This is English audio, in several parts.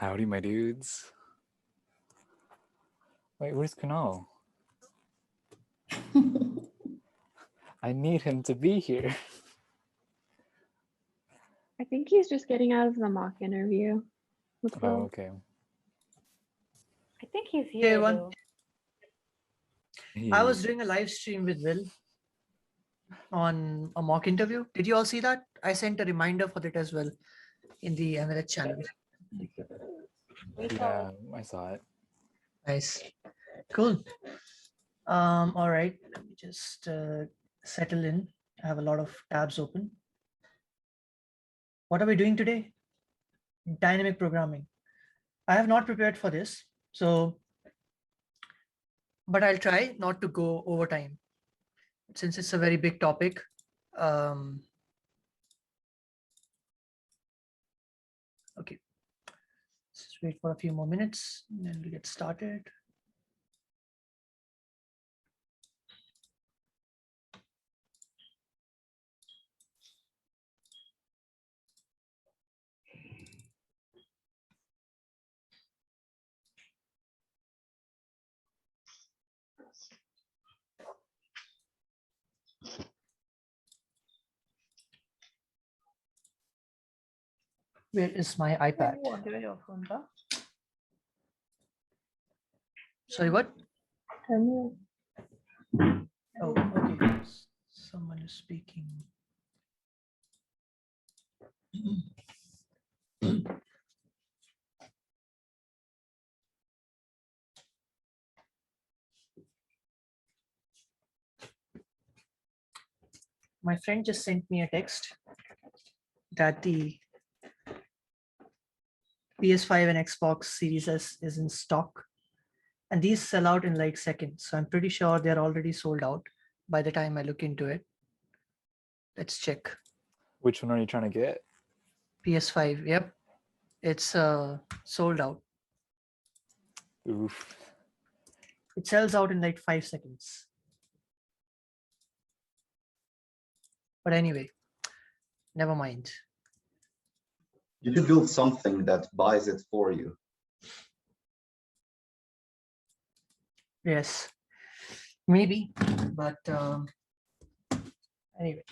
Howdy, my dudes. Wait, where's Kunal? I need him to be here. I think he's just getting out of the mock interview with Oh, Will. okay. I think he's Hey, here. everyone. Though. I was doing a live stream with Will on a mock interview. Did you all see that? I sent a reminder for that as well in the MLS channel. Yeah, I saw it. Nice. Cool. All right. Let me just settle in. I have a lot of tabs open. What are we doing today? Dynamic programming. I have not prepared for this, but I'll try not to go over time since it's a very big topic. Okay. Let's just wait for a few more minutes and then we'll get started. Where is my iPad? Sorry, what? Oh, okay. Someone is speaking. My friend just sent me a text that the PS5 and Xbox Series S is in stock, and these sell out in like seconds. So I'm pretty sure they're already sold out by the time I look into it. Let's check. Which one are you trying to get? PS5. Yep, it's sold out. Oof. It sells out in like 5 seconds. But anyway, never mind. You could build something that buys it for you. Yes, maybe, but anyway.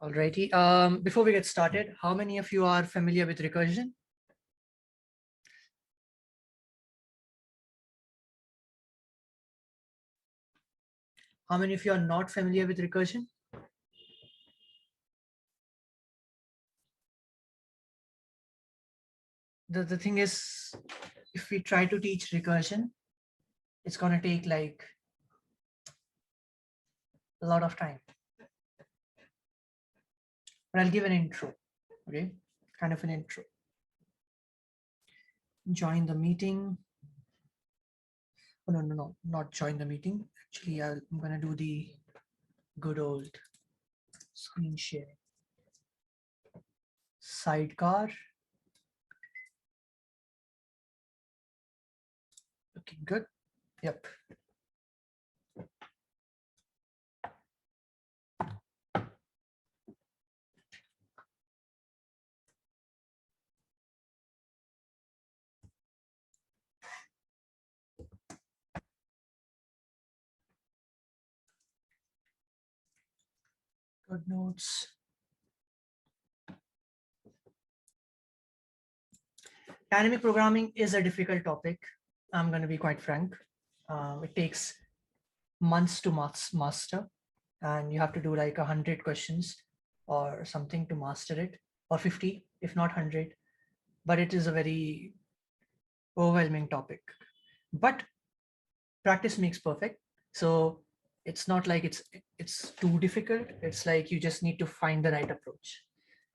Alrighty. Before we get started, how many of you are familiar with recursion? How many of you are not familiar with recursion? The thing is, if we try to teach recursion, it's going to take like a lot of time. But I'll give an intro, okay? Kind of an intro. Join the meeting. Oh, no, not join the meeting. Actually, I'm going to do the good old screen share. Sidecar. Looking good. Yep. Good notes. Dynamic programming is a difficult topic. I'm going to be quite frank. It takes months to master, and you have to do like 100 questions or something to master it, or 50, if not 100. But it is a very overwhelming topic. But practice makes perfect. So it's not like it's too difficult. It's like you just need to find the right approach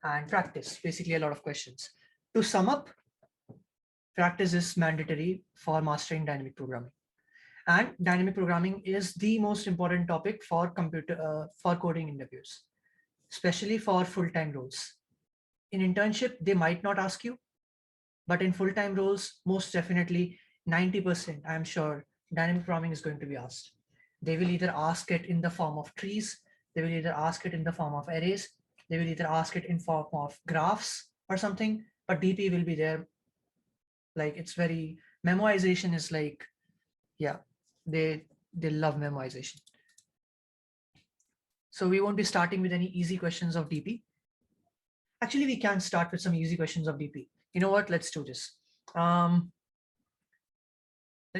and practice, basically a lot of questions. To sum up, practice is mandatory for mastering dynamic programming. And dynamic programming is the most important topic for for coding interviews, especially for full-time roles. In internship, they might not ask you, but in full-time roles, most definitely 90%, I'm sure dynamic programming is going to be asked. They will either ask it in the form of trees, they will either ask it in the form of arrays, they will either ask it in form of graphs or something, but DP will be there. Like it's very, memoization is like, yeah, they love memoization. So we won't be starting with any easy questions of DP. Actually, we can start with some easy questions of DP. You know what? Let's do this. Let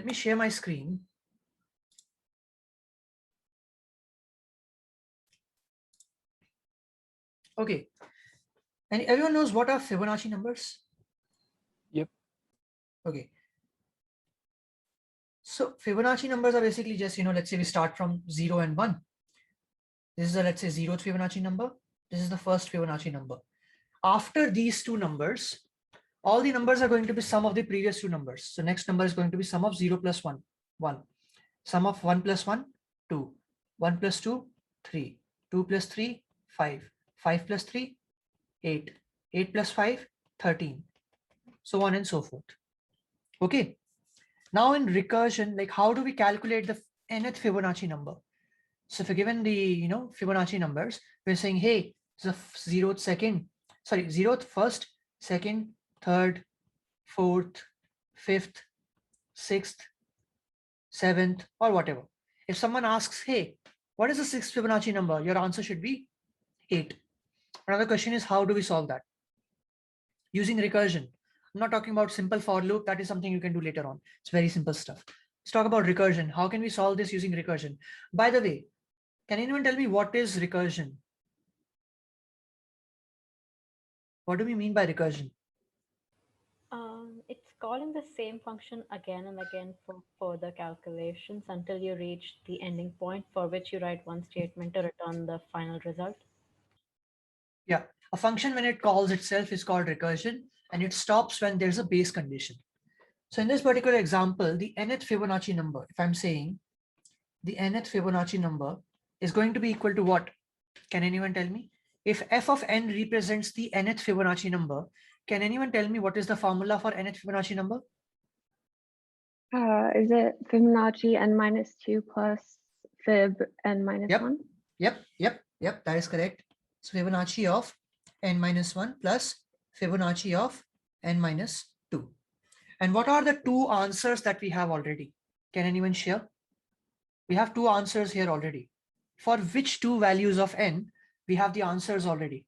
me share my screen. Okay. And everyone knows what are Fibonacci numbers? Yep. Okay. So Fibonacci numbers are basically just, let's say we start from 0 and 1. This is a, let's say, 0th Fibonacci number. This is the first Fibonacci number. After these two numbers, all the numbers are going to be sum of the previous two numbers. So next number is going to be sum of 0 plus 1, 1. Sum of 1 plus 1, 2. 1 plus 2, 3. 2 plus 3, 5. 5 plus 3, 8. 8 plus 5, 13. So on and so forth. Okay. Now in recursion, like how do we calculate the nth Fibonacci number? So if we're given the Fibonacci numbers, we're saying, hey, the 0th second, sorry, 0th first, second, third, fourth, fifth, sixth, seventh, or whatever. If someone asks, hey, what is the 6th Fibonacci number? Your answer should be 8. Another question is, how do we solve that? Using recursion. I'm not talking about simple for loop. That is something you can do later on. It's very simple stuff. Let's talk about recursion. How can we solve this using recursion? By the way, can anyone tell me what is recursion? What do we mean by recursion? It's calling the same function again and again for further calculations until you reach the ending point, for which you write one statement to return the final result. Yeah, a function when it calls itself is called recursion, and it stops when there's a base condition. So in this particular example, the nth Fibonacci number, if I'm saying the nth Fibonacci number is going to be equal to what? Can anyone tell me? If f of n represents the nth Fibonacci number, can anyone tell me what is the formula for nth Fibonacci number? Is it Fibonacci n minus 2 plus fib n minus Yep. 1? Yep, that is correct. So Fibonacci of n minus 1 plus Fibonacci of n minus 2. And what are the two answers that we have already? Can anyone share? We have two answers here already. For which two values of n, we have the answers already?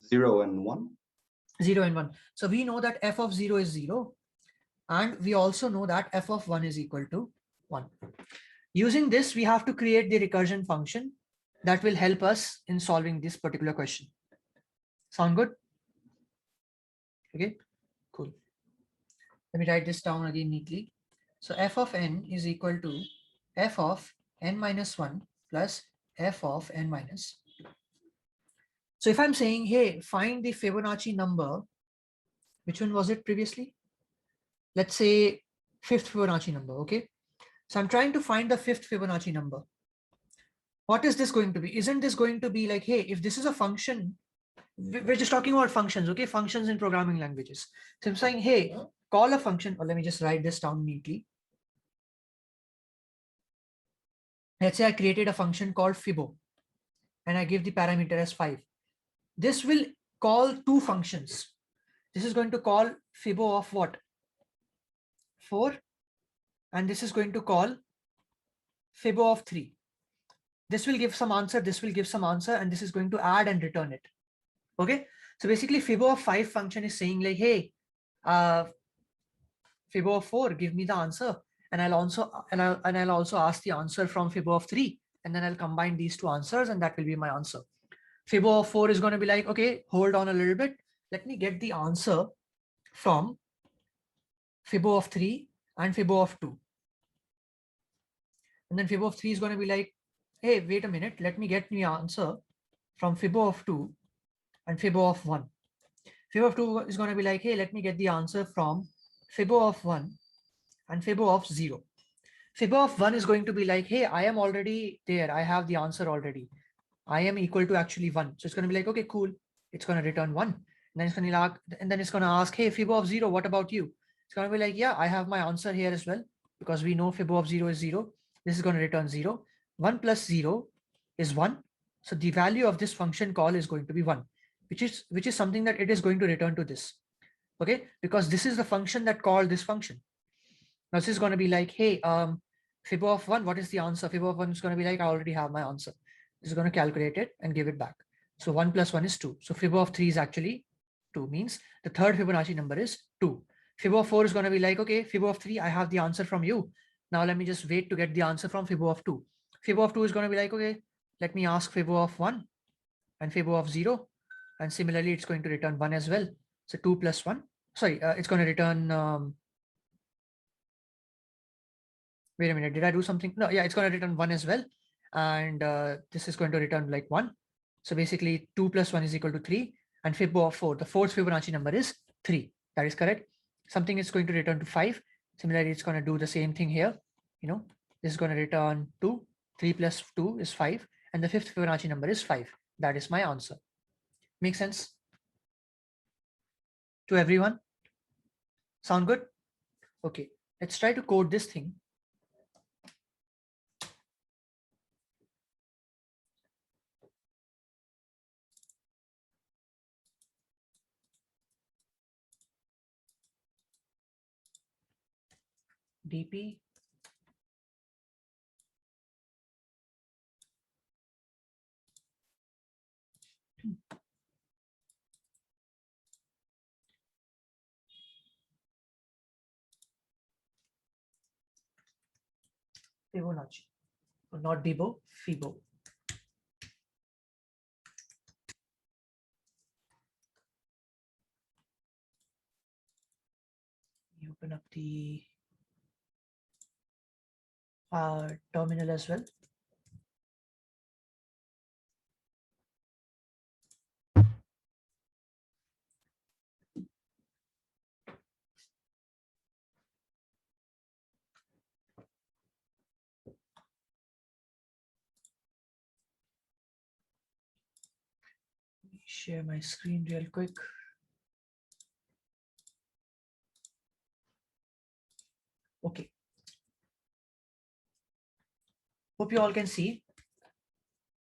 0 and 1. 0 and 1. So we know that f of 0 is 0. And we also know that f of 1 is equal to 1. Using this, we have to create the recursion function that will help us in solving this particular question. Sound good? Okay, cool. Let me write this down again neatly. So f of n is equal to f of n minus 1 plus f of n minus 2. So if I'm saying, hey, find the Fibonacci number, which one was it previously? Let's say 5th Fibonacci number, okay? So I'm trying to find the 5th Fibonacci number. What is this going to be? Isn't this going to be like, hey, if this is a function, we're just talking about functions, okay? Functions in programming languages. So I'm saying, hey, call a function, or let me just write this down neatly. Let's say I created a function called Fibo, and I give the parameter as 5. This will call two functions. This is going to call Fibo of what? 4, and this is going to call Fibo of 3. This will give some answer, this will give some answer, and this is going to add and return it. Okay, so basically Fibo of 5 function is saying like, hey, Fibo of 4, give me the answer, and I'll also ask the answer from Fibo of 3, and then I'll combine these two answers, and that will be my answer. Fibo of 4 is going to be like, okay, hold on a little bit, let me get the answer from Fibo of 3 and Fibo of 2. And then Fibo of 3 is going to be like, hey, wait a minute, let me get the answer from Fibo of 2 and Fibo of 1. Fibo of 2 is going to be like, hey, let me get the answer from Fibo of 1 and Fibo of 0. Fibo of 1 is going to be like, hey, I am already there. I have the answer already. I am equal to actually 1. So it's going to be like, okay, cool. It's going to return 1. And then it's going to ask, hey, Fibo of 0, what about you? It's going to be like, yeah, I have my answer here as well, because we know Fibo of 0 is 0. This is going to return 0. 1 plus 0 is 1. So the value of this function call is going to be 1. which is something that it is going to return to this. Okay, because this is the function that called this function. Now this is going to be like, hey, fib of 1, what is the answer? Fib of 1 is going to be like, I already have my answer. This is going to calculate it and give it back. So 1 plus 1 is 2. So fib of 3 is actually 2, means the third Fibonacci number is 2. Fib of 4 is going to be like, okay, fib of 3, I have the answer from you. Now let me just wait to get the answer from fib of 2. Fib of 2 is going to be like, okay, let me ask fib of 1 and fib of 0. And similarly, it's going to return 1 as well. So 2 plus 1, sorry, it's going to return, wait a minute, did I do something? No, yeah, it's going to return 1 as well. And this is going to return like 1. So basically 2 plus 1 is equal to 3. And fib of 4, the fourth Fibonacci number is 3. That is correct. Something is going to return to 5. Similarly, it's going to do the same thing here. You know, this is going to return 2. 3 plus 2 is 5. And the fifth Fibonacci number is 5. That is my answer. Make sense to everyone? Sound good? Okay, let's try to code this thing. DP Fibonacci, not Bibo, Fibo. You open up the terminal as well. Share my screen real quick. Okay. Hope you all can see.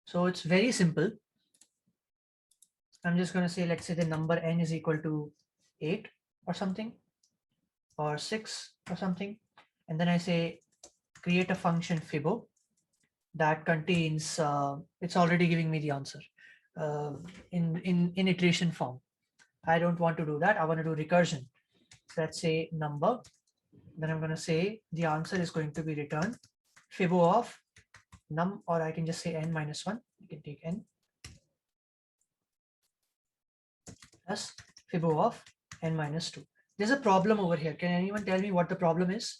So it's very simple. I'm just going to say, let's say the number n is equal to 8 or something, or 6 or something. And then I say, create a function Fibo that contains, it's already giving me the answer in iteration form. I don't want to do that. I want to do recursion. So let's say number. Then I'm going to say the answer is going to be returned Fibo of num, or I can just say n minus 1. You can take n plus Fibo of n minus 2. There's a problem over here. Can anyone tell me what the problem is?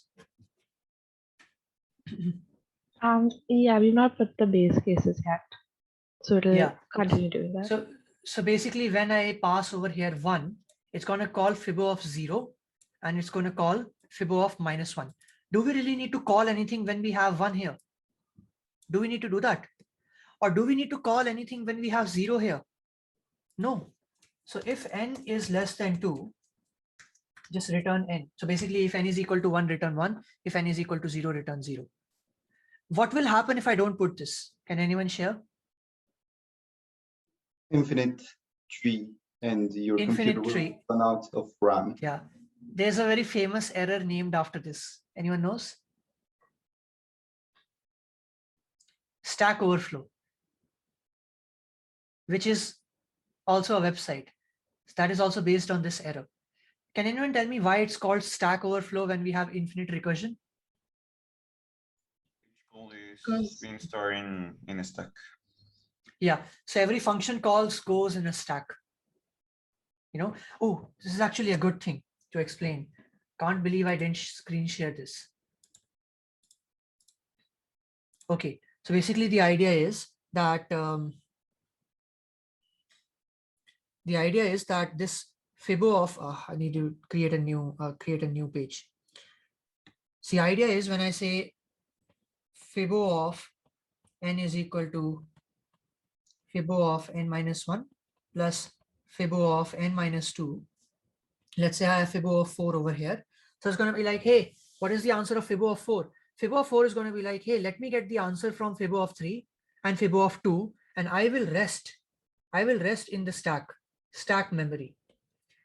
Yeah, we've not put the base cases yet. So it'll Yeah. continue doing that. So basically when I pass over here 1, it's going to call Fibo of 0 and it's going to call Fibo of minus 1. Do we really need to call anything when we have 1 here? Do we need to do that? Or do we need to call anything when we have 0 here? No. So if n is less than 2, just return n. So basically if n is equal to 1, return 1. If n is equal to 0, return 0. What will happen if I don't put this? Can anyone share? Infinite tree, and your Infinite computer will tree. run out of RAM. Yeah. There's a very famous error named after this. Anyone knows? Stack Overflow, which is also a website that is also based on this error. Can anyone tell me why it's called Stack Overflow when we have infinite recursion? Call is being stored in a stack. Yeah, so every function calls goes in a stack. You know, oh, this is actually a good thing to explain. Can't believe I didn't screen share this. Okay, so basically the idea is that this Fibo of I need to create a new page. So the idea is when I say Fibo of n is equal to Fibo of n minus 1 plus Fibo of n minus 2. Let's say I have Fibo of 4 over here. So it's going to be like, hey, what is the answer of Fibo of 4? Fibo of 4 is going to be like, hey, let me get the answer from Fibo of 3 and Fibo of 2, and I will rest in the stack. stack memory.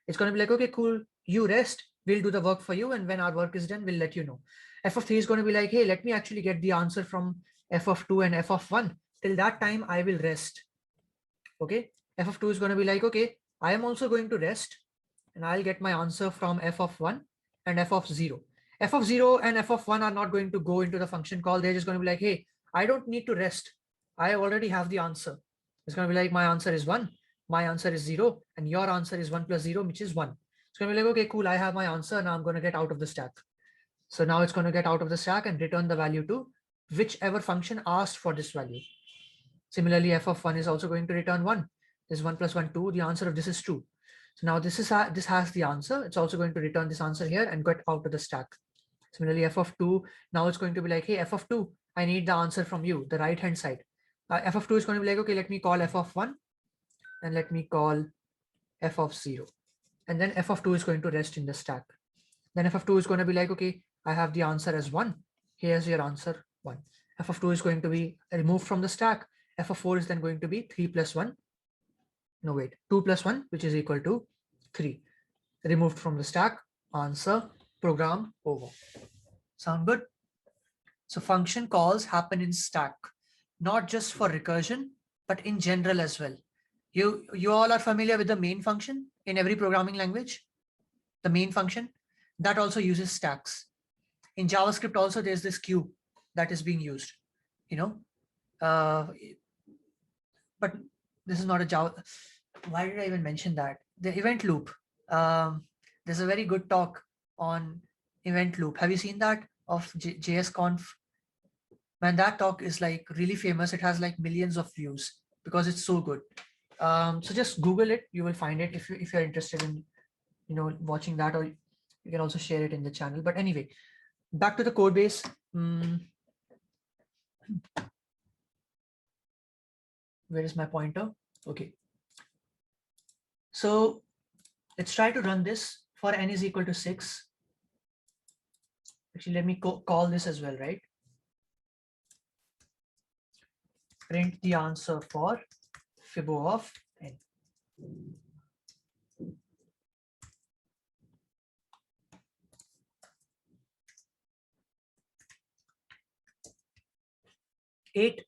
It's going to be like, okay, cool, you rest, we'll do the work for you, and when our work is done, we'll let you know. F of 3 is going to be like, hey, let me actually get the answer from f of 2 and f of 1. Till that time, I will rest. Okay, f of 2 is going to be like, okay, I am also going to rest, and I'll get my answer from f of 1 and f of 0. F of 0 and f of 1 are not going to go into the function call. They're just going to be like, hey, I don't need to rest. I already have the answer. It's going to be like, my answer is 1, my answer is 0, and your answer is 1 plus 0, which is 1. It's going to be like, okay, cool, I have my answer. Now I'm going to get out of the stack. So now it's going to get out of the stack and return the value to whichever function asked for this value. Similarly, f of 1 is also going to return 1. This is 1 plus 1, 2. The answer of this is true. So now this has the answer. It's also going to return this answer here and get out of the stack. Similarly, f of 2, now it's going to be like, hey, f of 2, I need the answer from you, the right hand side. F of 2 is going to be like, okay, let me call f of 1 and let me call f of 0. And then f of 2 is going to rest in the stack. Then f of 2 is going to be like, okay, I have the answer as 1. Here's your answer, 1. F of 2 is going to be removed from the stack. F of 4 is then going to be 3 plus 1. No, wait, 2 plus 1, which is equal to 3. Removed from the stack, answer, program over. Sound good? So function calls happen in stack, not just for recursion, but in general as well. You all are familiar with the main function in every programming language. The main function that also uses stacks. In JavaScript also there's this queue that is being used, but this is not a Java. Why did I even mention that? The event loop. There's a very good talk on event loop. Have you seen that of JSConf? Man, that talk is like really famous. It has like millions of views because it's so good. So just Google it. You will find it if you're interested in watching that, or you can also share it in the channel. But anyway, back to the code base. Where is my pointer? Okay. So let's try to run this for n is equal to 6. Actually, let me call this as well, right? Print the answer for Fib of n. Eight.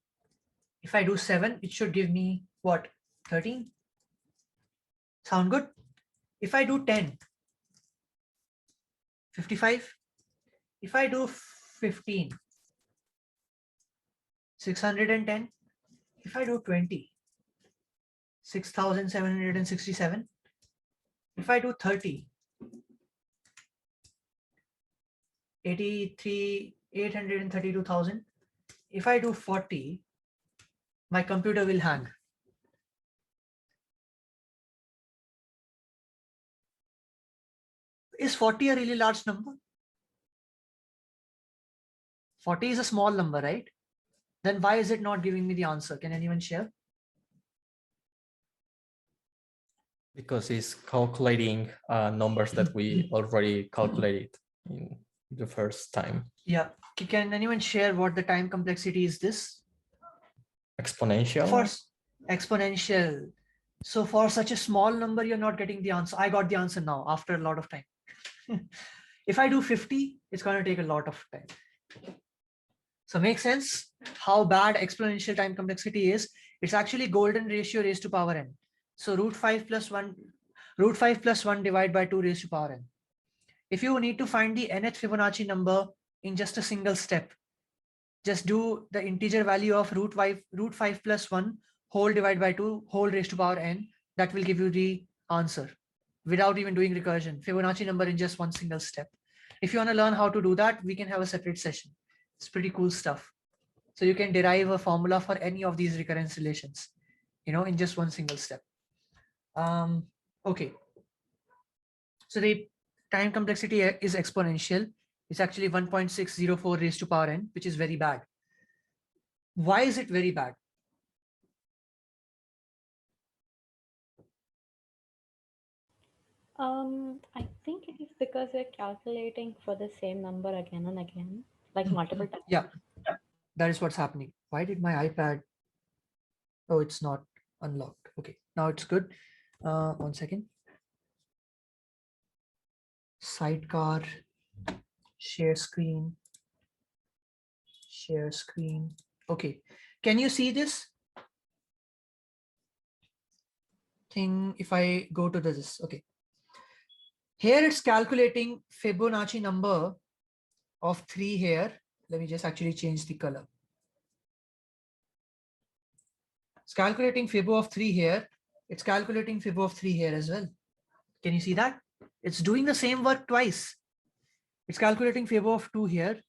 If I do 7, it should give me what? 13. Sound good? If I do 10, 55. If I do 15, 610. If I do 20, 6,767. If I do 30, 832,000. If I do 40, my computer will hang. Is 40 a really large number? 40 is a small number, right? Then why is it not giving me the answer? Can anyone share? Because it's calculating numbers that we already calculated in the first time. Yeah. Can anyone share what the time complexity is this? Exponential? For exponential. So for such a small number, you're not getting the answer. I got the answer now after a lot of time. If I do 50, it's going to take a lot of time. So make sense how bad exponential time complexity is. It's actually golden ratio raised to power n. So root 5 plus 1 divided by 2 raised to power n. If you need to find the nth Fibonacci number in just a single step, just do the integer value of root 5 plus 1 whole divided by 2 whole raised to power n. That will give you the answer without even doing recursion. Fibonacci number in just one single step. If you want to learn how to do that, we can have a separate session. It's pretty cool stuff. So you can derive a formula for any of these recurrence relations, in just one single step. Okay. So the time complexity is exponential. It's actually 1.604 raised to power n, which is very bad. Why is it very bad? I think it is because we're calculating for the same number again and again, like multiple times. Yeah, that is what's happening. Why did my iPad? Oh, it's not unlocked. Okay, now it's good. One second. Sidecar, share screen. Share screen. Okay. Can you see this thing if I go to this? Okay. Here it's calculating Fibonacci number of 3 here. Let me just actually change the color. It's calculating Fib of 3 here. It's calculating Fib of 3 here as well. Can you see that? It's doing the same work twice. It's calculating Fib of 2 here,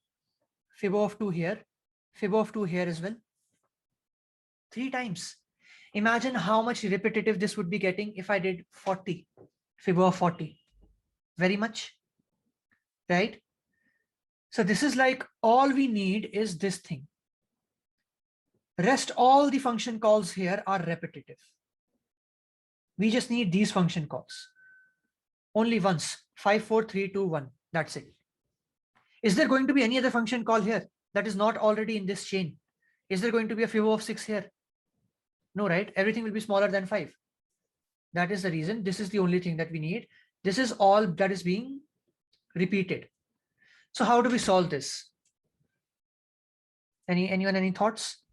Fib of 2 here, Fib of 2 here as well. 3 times. Imagine how much repetitive this would be getting if I did 40, Fib of 40. Very much, right? So this is like all we need is this thing. Rest all the function calls here are repetitive. We just need these function calls. Only once, 5, 4, 3, 2, 1. That's it. Is there going to be any other function call here that is not already in this chain? Is there going to be a Fib of 6 here? No, right? Everything will be smaller than 5. That is the reason. This is the only thing that we need. This is all that is being repeated. So how do we solve this? Anyone, any thoughts?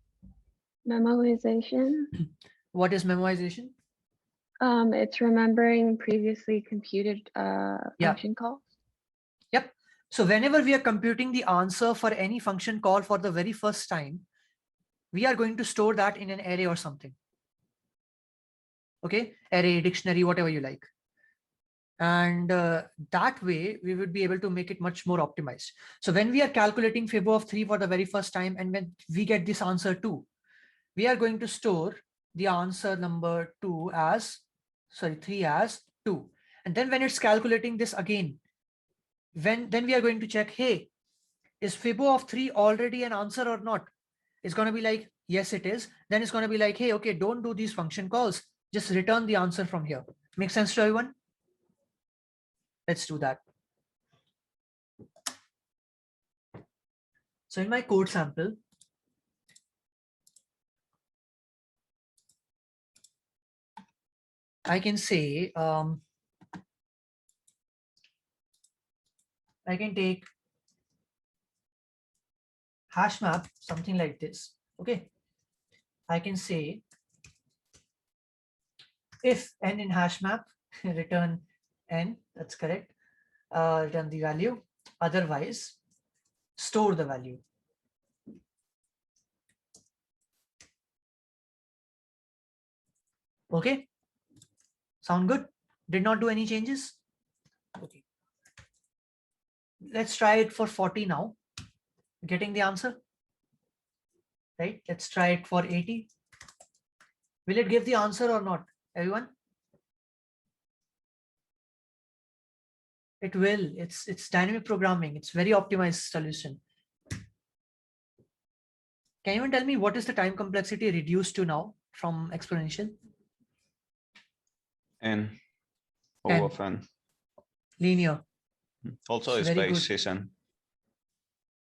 Memoization. What is memoization? It's remembering previously computed function calls. Yep. So whenever we are computing the answer for any function call for the very first time, we are going to store that in an array or something. Okay, array, dictionary, whatever you like. And that way we would be able to make it much more optimized. So when we are calculating Fib of 3 for the very first time, and when we get this answer 2, we are going to store the answer number 3 as 2. And then when it's calculating this again, then we are going to check, hey, is Fib of 3 already an answer or not? It's going to be like, yes, it is. Then it's going to be like, hey, okay, don't do these function calls. Just return the answer from here. Make sense to everyone? Let's do that. So in my code sample, I can say, I can take hash map, something like this. Okay. I can say if n in hash map, return n, that's correct. Return the value. Otherwise, store the value. Okay. Sound good? Did not do any changes? Okay. Let's try it for 40 now. Getting the answer? Right? Let's try it for 80. Will it give the answer or not? Everyone? It will. It's dynamic programming. It's very optimized solution. Can you tell me what is the time complexity reduced to now from exponential? N. N. O of N. Linear. Also It's very space good. is N.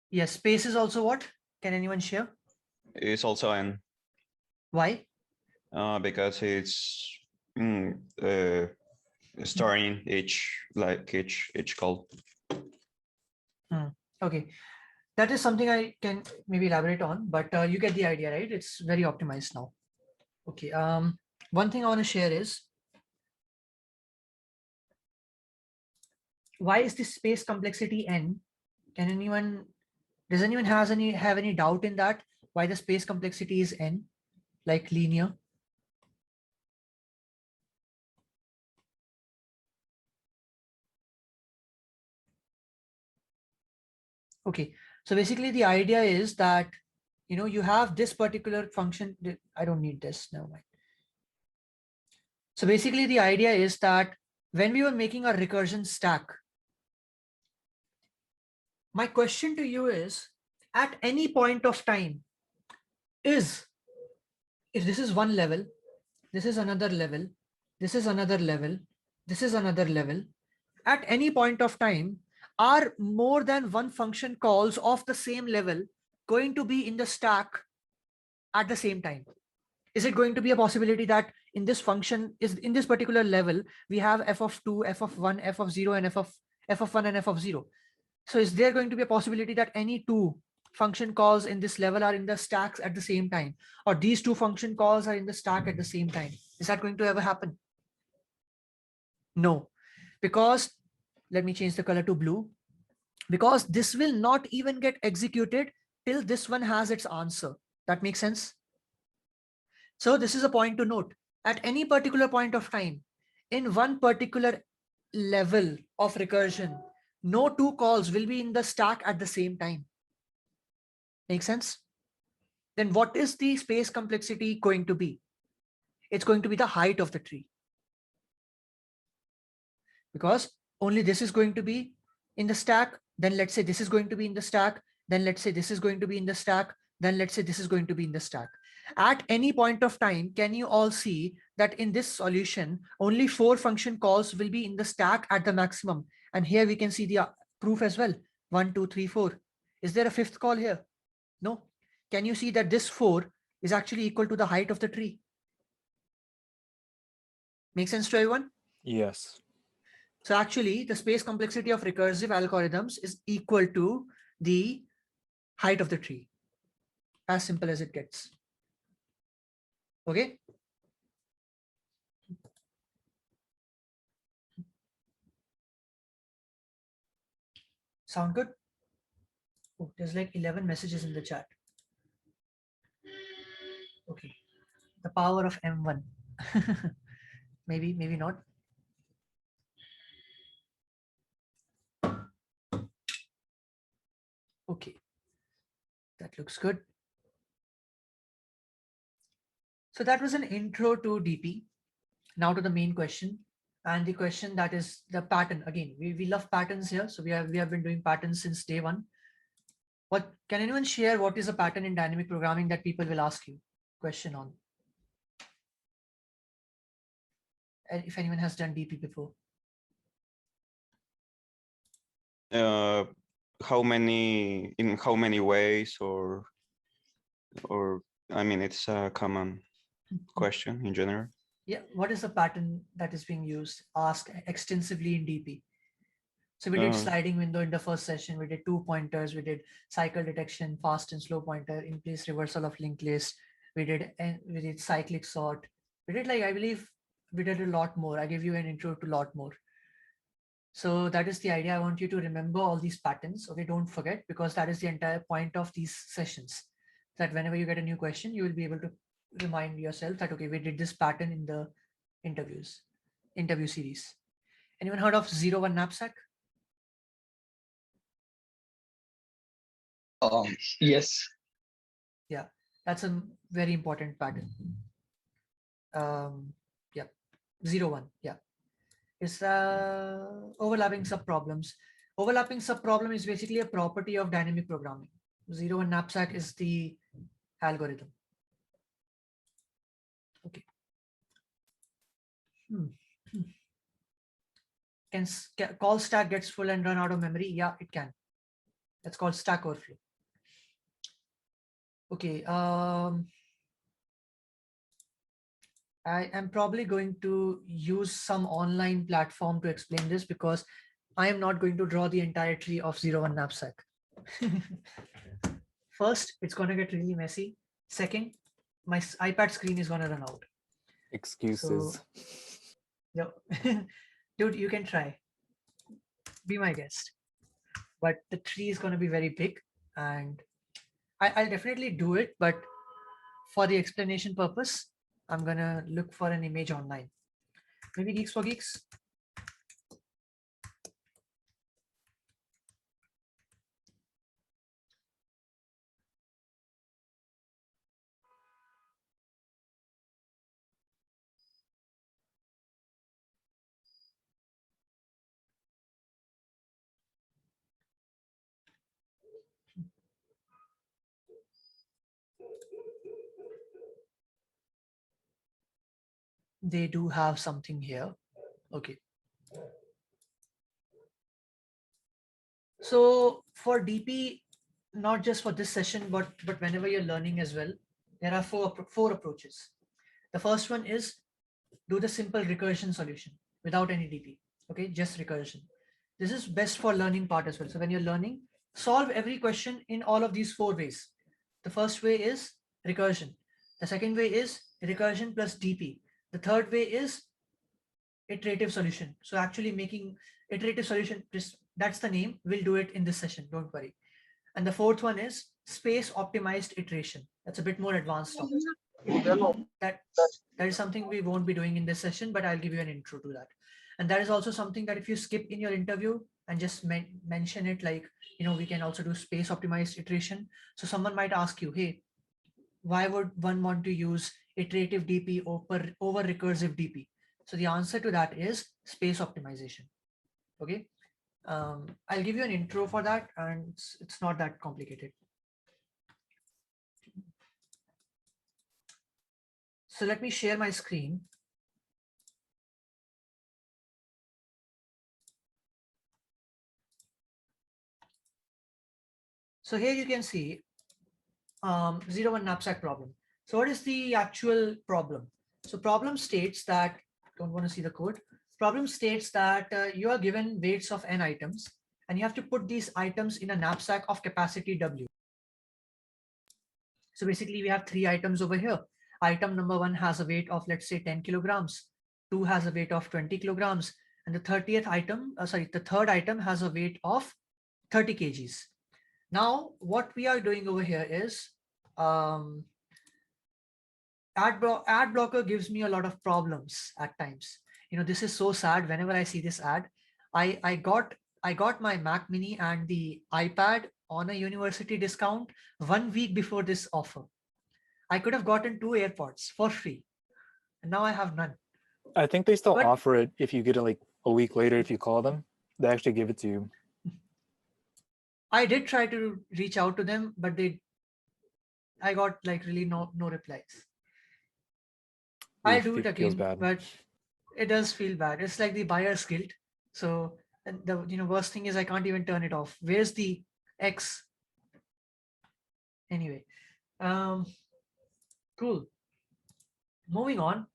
Yes, space is also what? Can anyone share? It's also N. Why? Because it's storing each call. Okay. That is something I can maybe elaborate on, but you get the idea, right? It's very optimized now. Okay. One thing I want to share is, why is this space complexity N? Can anyone, does anyone have any doubt in that? Why the space complexity is N, like linear? Okay, so basically the idea is that, you know, you have this particular function. I don't need this, never mind. So basically the idea is that when we were making a recursion stack, my question to you is, at any point of time, if this is one level, this is another level, this is another level, this is another level, at any point of time, are more than one function calls of the same level going to be in the stack at the same time? Is it going to be a possibility that in this function is in this particular level, we have f of 2, f of 1, f of 0, and f of 1 and f of 0. So is there going to be a possibility that any two function calls in this level are in the stacks at the same time, or these two function calls are in the stack at the same time? Is that going to ever happen? No, because let me change the color to blue, because this will not even get executed till this one has its answer. That makes sense? So this is a point to note. At any particular point of time, in one particular level of recursion, no two calls will be in the stack at the same time. Make sense? Then what is the space complexity going to be? It's going to be the height of the tree. Because only this is going to be in the stack. Then let's say this is going to be in the stack. Then let's say this is going to be in the stack. Then let's say this is going to be in the stack. At any point of time, can you all see that in this solution, only 4 function calls will be in the stack at the maximum? And here we can see the proof as well. 1, 2, 3, 4. Is there a 5th call here? No. Can you see that this 4 is actually equal to the height of the tree? Make sense to everyone? Yes. So actually, the space complexity of recursive algorithms is equal to the height of the tree. As simple as it gets. Okay. Sound good? Oh, there's like 11 messages in the chat. Okay. The power of M1. maybe not. Okay. That looks good. So that was an intro to DP. Now to the main question. And the question that is the pattern. Again, we love patterns here. So we have been doing patterns since day one. What can anyone share what is a pattern in dynamic programming that people will ask you question on? And if anyone has done DP before. How many, in how many ways, or I mean, it's a common question in general. Yeah, what is the pattern that is being used, asked extensively in DP? So we did sliding window in the first session. We did 2 pointers. We did cycle detection, fast and slow pointer, in place reversal of linked list. We did cyclic sort. We did, like, I believe we did a lot more. I gave you an intro to a lot more. So that is the idea. I want you to remember all these patterns. Okay, don't forget, because that is the entire point of these sessions. That whenever you get a new question, you will be able to remind yourself that, okay, we did this pattern in the interview series. Anyone heard of 0-1 knapsack? Yes. Yeah, that's a very important pattern. Yeah, 0-1. Yeah, it's overlapping subproblems. Overlapping subproblem is basically a property of dynamic programming. 0-1 knapsack is the algorithm. Okay. Can call stack gets full and run out of memory? Yeah, it can. That's called stack overflow. Okay. I am probably going to use some online platform to explain this, because I am not going to draw the entire tree of 0-1 knapsack. First, it's going to get really messy. Second, my iPad screen is going to run out. Excuses. So, dude, you can try. Be my guest. But the tree is going to be very big, and I'll definitely do it. But for the explanation purpose, I'm going to look for an image online. Maybe Geeks for Geeks. They do have something here. Okay. So for DP, not just for this session, but whenever you're learning as well, there are four approaches. The first one is do the simple recursion solution without any DP. Okay, just recursion. This is best for learning part as well. So when you're learning, solve every question in all of these 4 ways. The first way is recursion. The second way is recursion plus DP. The third way is iterative solution. So actually making iterative solution, just that's the name. We'll do it in this session. Don't worry. And the fourth one is space optimized iteration. That's a bit more advanced topic. That is something we won't be doing in this session, but I'll give you an intro to that. And that is also something that if you skip in your interview and just mention it, like, we can also do space optimized iteration. So someone might ask you, hey, why would one want to use iterative DP over recursive DP? So the answer to that is space optimization. Okay. I'll give you an intro for that, and it's not that complicated. So let me share my screen. So here you can see 0-1 knapsack problem. So what is the actual problem? So problem states that, don't want to see the code. Problem states that you are given weights of n items, and you have to put these items in a knapsack of capacity W. So basically we have 3 items over here. Item number 1 has a weight of, let's say, 10 kilograms. 2 has a weight of 20 kilograms. And the the third item has a weight of 30 kgs. Now, what we are doing over here is ad blocker gives me a lot of problems at times. This is so sad. Whenever I see this ad, I got my Mac Mini and the iPad on a university discount 1 week before this offer. I could have gotten 2 AirPods for free, and now I have none. I think they still But- offer it if you get it like a week later. If you call them, they actually give it to you. I did try to reach out to them, but I got like really no replies. I'll do it Feels again, bad. but it does feel bad. It's like the buyer's guilt. So, and the worst thing is I can't even turn it off. Where's the X? Anyway, cool. Moving on.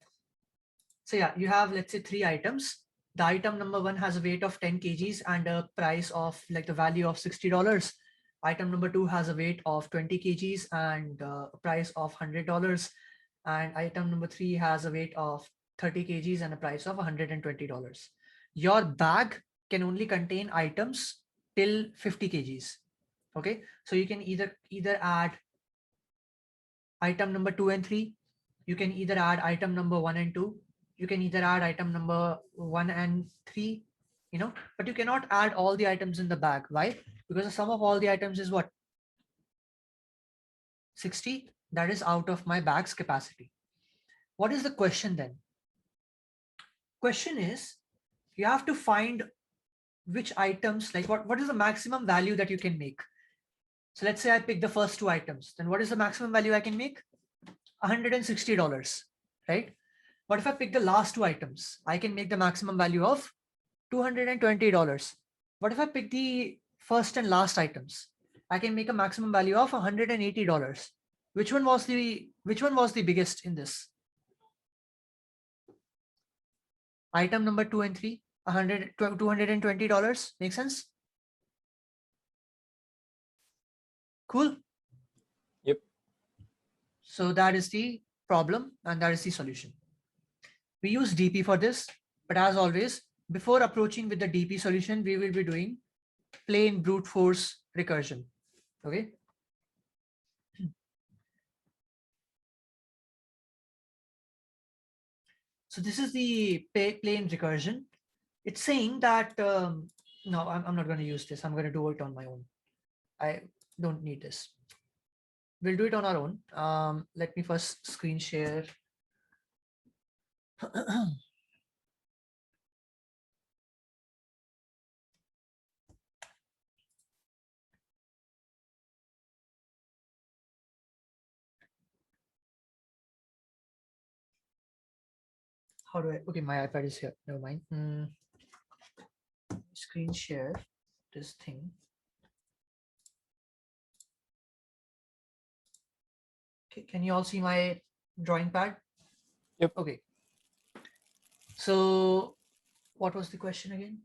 So yeah, you have, let's say, 3 items. The item number 1 has a weight of 10 kgs and a price of, like, the value of $60. Item number 2 has a weight of 20 kgs and a price of $100. And item number 3 has a weight of 30 kgs and a price of $120. Your bag can only contain items till 50 kgs. Okay, so you can either add item number 2 and 3. You can either add item number 1 and 2. You can either add item number 1 and 3, but you cannot add all the items in the bag. Why? Because the sum of all the items is what? 60. That is out of my bag's capacity. What is the question then? Question is, you have to find which items, like what is the maximum value that you can make? So let's say I pick the first 2 items. Then what is the maximum value I can make? $160, right? What if I pick the last 2 items? I can make the maximum value of $220. What if I pick the first and last items? I can make a maximum value of $180. Which one was the biggest in this? Item number 2 and 3, $220. Make sense? Cool. Yep. So that is the problem and that is the solution. We use DP for this, but as always, before approaching with the DP solution, we will be doing plain brute force recursion. Okay. So this is the plain recursion. It's saying that, no, I'm not going to use this. I'm going to do it on my own. I don't need this. We'll do it on our own. Let me first screen share. How do I, okay, my iPad is here. Never mind. Screen share this thing. Okay, can you all see my drawing pad? Yep. Okay. So what was the question again?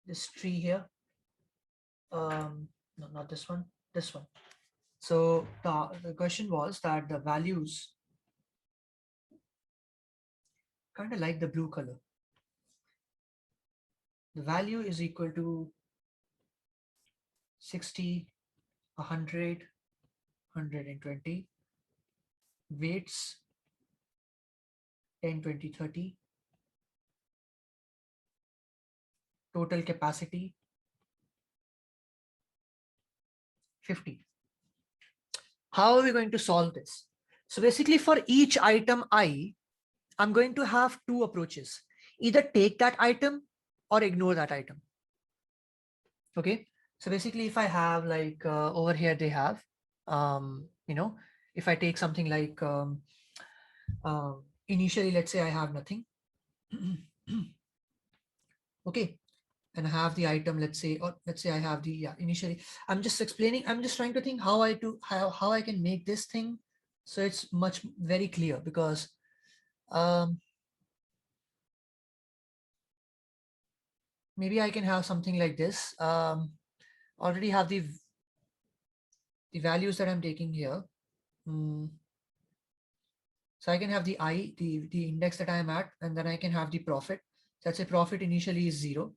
This tree here. No, not this one, this one. So the question was that the values kind of like the blue color. The value is equal to 60, 100, 120, weights 10, 20, 30, total capacity 50. How are we going to solve this? So basically for each item I, I'm going to have two approaches. Either take that item or ignore that item. Okay. So basically if I have like over here, they have, you know, if I take something like initially, let's say I have nothing. Okay. And I have the item, let's say, or let's say I have the, yeah, initially, I'm just explaining, I'm just trying to think how I can make this thing so it's much very clear, because maybe I can have something like this. Already have the values that I'm taking here. So I can have the the index that I am at, and then I can have the profit. So let's say profit initially is 0.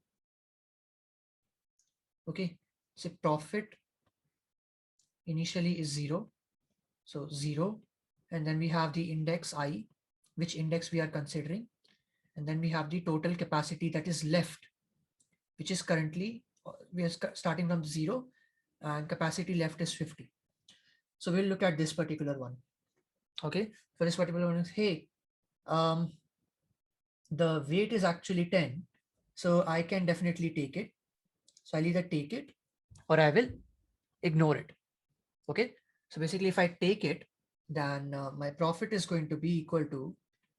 Okay, so profit initially is 0. So 0, and then we have the index I, which index we are considering. And then we have the total capacity that is left, which is currently, we are starting from 0, and capacity left is 50. So we'll look at this particular one. Okay, for this particular one is, hey, the weight is actually 10. So I can definitely take it. So I'll either take it or I will ignore it. Okay, so basically if I take it, then my profit is going to be equal to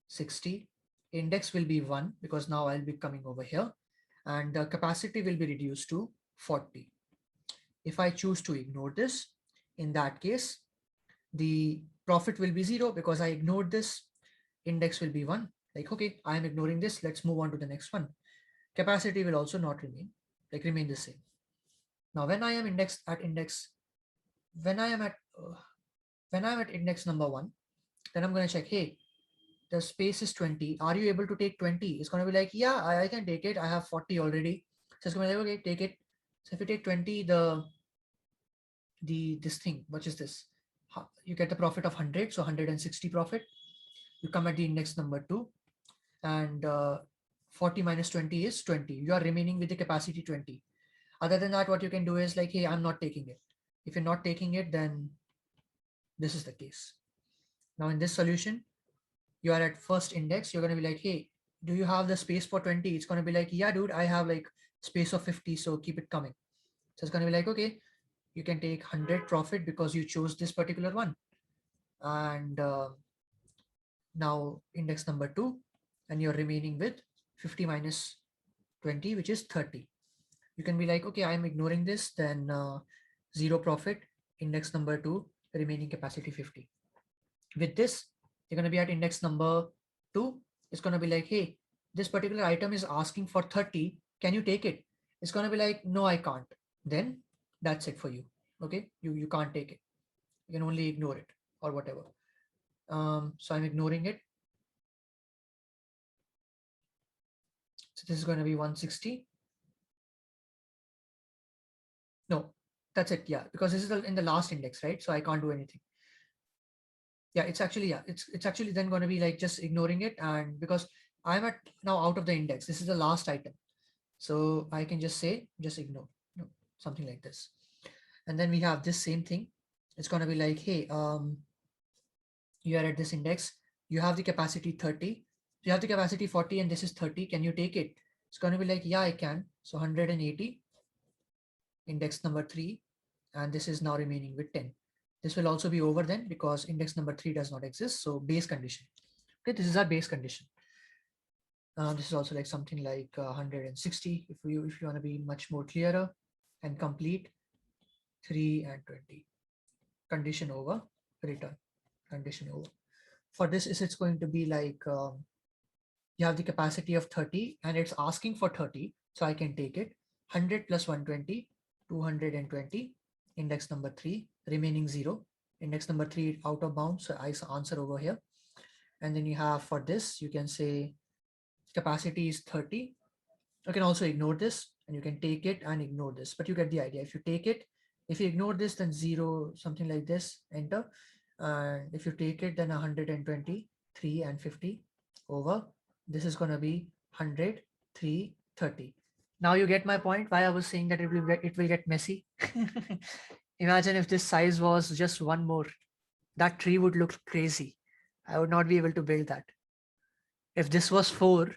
60. Index will be 1 because now I'll be coming over here, and the capacity will be reduced to 40. If I choose to ignore this, in that case, the profit will be 0 because I ignored this. Index will be 1. Like, okay, I am ignoring this. Let's move on to the next one. Capacity will also not remain, like remain the same. Now, when I am when I am at index number 1, then I'm going to check, hey, the space is 20. Are you able to take 20? It's going to be like, yeah, I can take it. I have 40 already. So it's going to be like, okay, take it. So if you take 20, this thing, what is this? You get the profit of 100. So 160 profit. You come at the index number 2, and 40 minus 20 is 20. You are remaining with the capacity 20. Other than that, what you can do is like, hey, I'm not taking it. If you're not taking it, then this is the case. Now in this solution, you are at first index. You're going to be like, hey, do you have the space for 20? It's going to be like, yeah, dude, I have like space of 50. So keep it coming. So it's going to be like, okay, you can take 100 profit because you chose this particular one. And now index number 2, and you're remaining with 50 minus 20, which is 30. You can be like, okay, I'm ignoring this, then 0 profit, index number 2, remaining capacity 50. With this, you're going to be at index number 2. It's going to be like, hey, this particular item is asking for 30. Can you take it? It's going to be like, no, I can't. Then that's it for you. Okay, you can't take it. You can only ignore it or whatever. So I'm ignoring it. So this is going to be 160. No, that's it. Yeah, because this is in the last index, right? So I can't do anything. Yeah, it's actually, yeah, it's actually then going to be like just ignoring it. And because I'm at now out of the index, this is the last item. So I can just say, just ignore, something like this. And then we have this same thing. It's going to be like, hey, you are at this index. You have the capacity 30. You have the capacity 40 and this is 30. Can you take it? It's going to be like, yeah, I can. So 180, index number 3. And this is now remaining with 10. This will also be over then because index number 3 does not exist. So base condition. Okay, this is our base condition. This is also like something like 160 if you want to be much more clearer, and complete 3 and 20. Condition over, return. Condition over. For this, is it's going to be like you have the capacity of 30 and it's asking for 30. So I can take it 100 plus 120, 220, index number 3, remaining 0. Index number 3 out of bounds. So I answer over here. And then you have for this, you can say capacity is 30. You can also ignore this and you can take it and ignore this, but you get the idea. If you take it, if you ignore this, then 0, something like this, enter. And if you take it, then 120, 3 and 50 over. This is going to be 100, 3, 30. Now you get my point, why I was saying that it will get messy. Imagine if this size was just one more, that tree would look crazy. I would not be able to build that. If this was 4,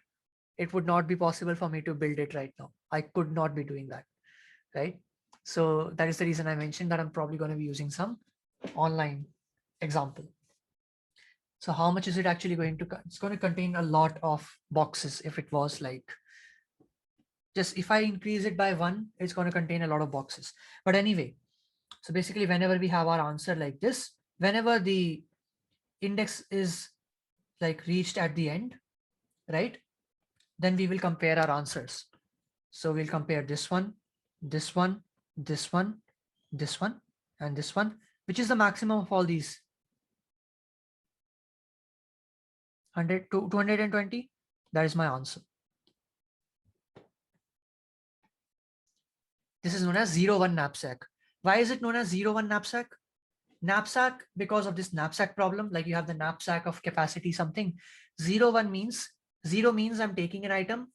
it would not be possible for me to build it right now. I could not be doing that, right? So that is the reason I mentioned that I'm probably going to be using some online example. So how much is it actually going to, it's going to contain a lot of boxes. If it was like, just if I increase it by 1, it's going to contain a lot of boxes. But anyway, so basically whenever we have our answer like this, whenever the index is like reached at the end, right? Then we will compare our answers. So we'll compare this one, this one, this one, this one, and this one, which is the maximum of all these. 100 to 220. That is my answer. This is known as 0-1 knapsack. Why is it known as 0-1 knapsack? Knapsack, because of this knapsack problem, like you have the knapsack of capacity something. 0-1 means 0 means I'm taking an item.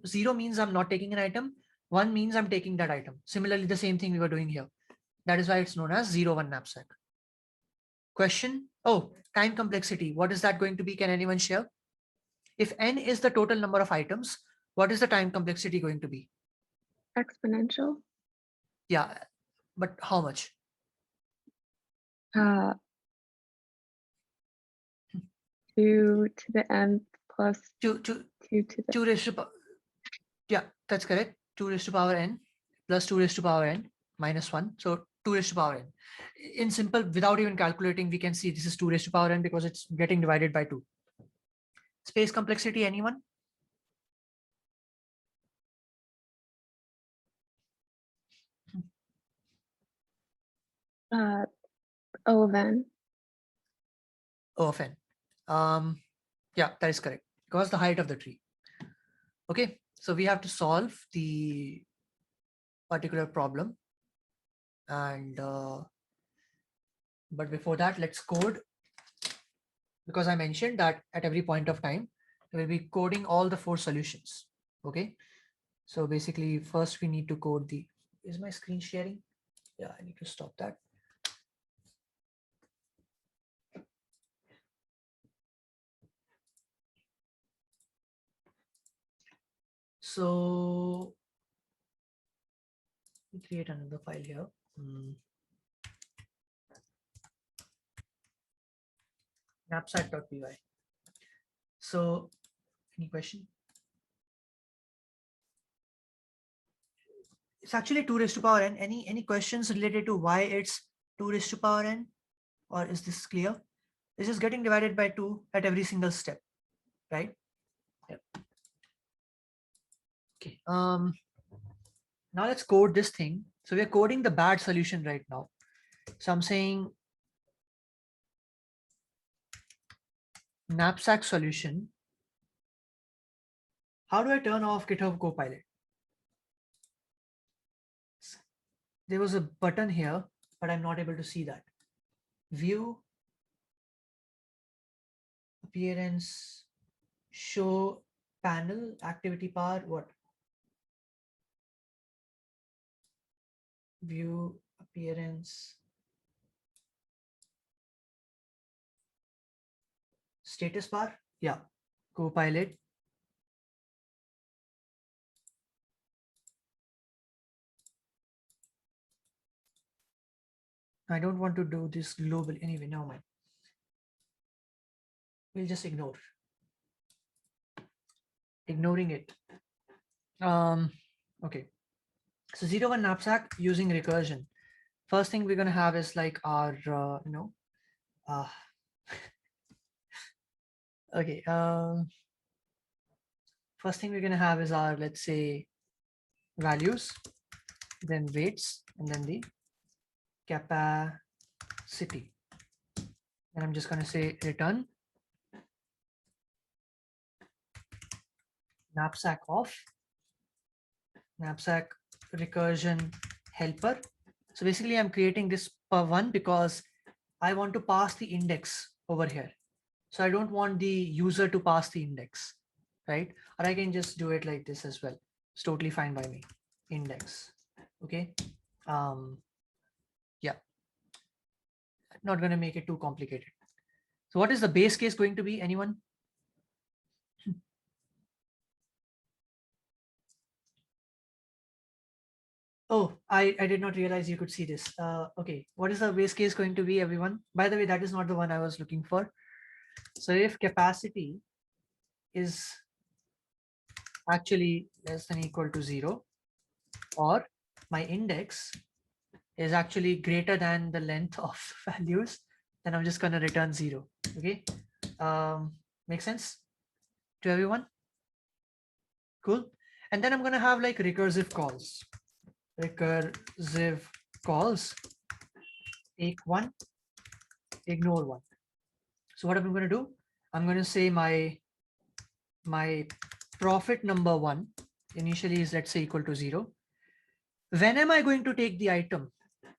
0 means I'm not taking an item. 1 means I'm taking that item. Similarly, the same thing we were doing here. That is why it's known as 0-1 knapsack. Question. Oh, time complexity. What is that going to be? Can anyone share? If n is the total number of items, what is the time complexity going to be? Exponential. Yeah, but how much? 2 to the nth plus 2 to the 2 raised to, yeah, that's correct. 2 raised to power n plus 2 raised to power n minus 1. So 2 raised to power n. In simple, without even calculating, we can see this is 2 raised to power n because it's getting divided by 2. Space complexity, anyone? O of n. O of n. Yeah, that is correct. Because the height of the tree. Okay, so we have to solve the particular problem. And but before that, let's code. Because I mentioned that at every point of time, we'll be coding all the 4 solutions. Okay, so basically first we need to code the, is my screen sharing? Yeah, I need to stop that. So create another file here. Knapsack.py. So any question? It's actually 2 raised to power n. Any questions related to why it's 2 raised to power n? Or is this clear? This is getting divided by 2 at every single step, right? Yep. Okay. Now let's code this thing. So we're coding the bad solution right now. So I'm saying knapsack solution. How do I turn off GitHub Copilot? There was a button here, but I'm not able to see that. View, appearance, show panel, activity bar, what? View, appearance, status bar. Yeah, Copilot. I don't want to do this global anyway. Now, mind. We'll just ignore. Ignoring it. Okay. So 0-1 knapsack using recursion. First thing we're gonna have is like our okay. first thing we're going to have is our, let's say, values, then weights, and then the capacity. And I'm just going to say return knapsack of knapsack recursion helper. So basically I'm creating this per one because I want to pass the index over here. So I don't want the user to pass the index, right? Or I can just do it like this as well. It's totally fine by me. Index. Okay. Yeah. Not going to make it too complicated. So what is the base case going to be? Anyone? Oh, I did not realize you could see this. Okay, what is the base case going to be, everyone? By the way, that is not the one I was looking for. So if capacity is actually less than equal to 0, or my index is actually greater than the length of values, then I'm just going to return 0. Okay, make sense to everyone? Cool. And then I'm going to have like recursive calls. Recursive calls, take one, ignore one. So what I'm going to do, I'm going to say my profit number one initially is, let's say, equal to 0. When am I going to take the item?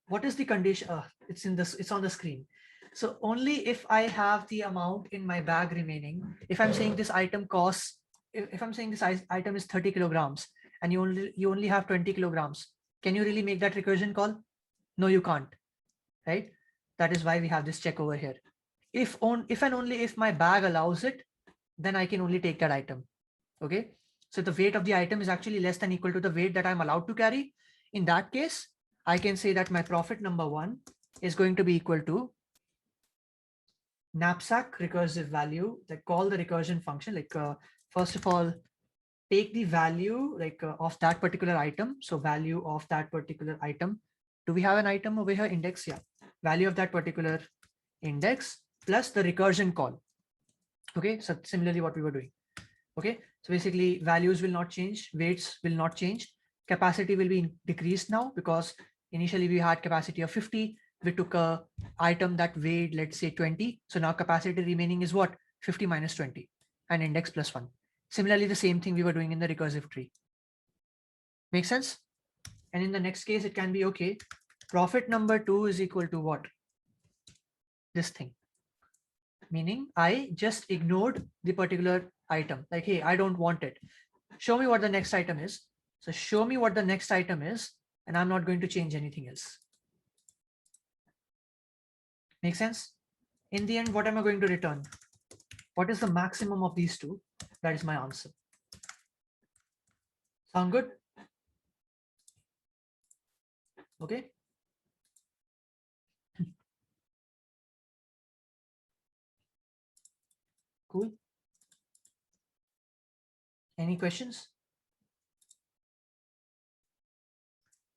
What is the condition? It's in this, it's on the screen. So only if I have the amount in my bag remaining, if I'm saying this item costs, if I'm saying this item is 30 kilograms and you only have 20 kilograms, can you really make that recursion call? No, you can't, right? That is why we have this check over here. If and only if my bag allows it, then I can only take that item. Okay. So the weight of the item is actually less than equal to the weight that I'm allowed to carry. In that case, I can say that my profit number one is going to be equal to knapsack recursive value, that call the recursion function. Like first of all, take the value like of that particular item. So value of that particular item. Do we have an item over here? Index? Yeah. Value of that particular index plus the recursion call. Okay. So similarly what we were doing. Okay. So basically values will not change. Weights will not change. Capacity will be decreased now because initially we had capacity of 50. We took a item that weighed, let's say 20. So now capacity remaining is what? 50 minus 20 and index plus 1. Similarly, the same thing we were doing in the recursive tree. Make sense? And in the next case, it can be, okay, profit number 2 is equal to what? This thing. Meaning I just ignored the particular item. Like, hey, I don't want it. Show me what the next item is. So show me what the next item is, and I'm not going to change anything else. Make sense? In the end, what am I going to return? What is the maximum of these two? That is my answer. Sound good? Okay. Cool. Any questions?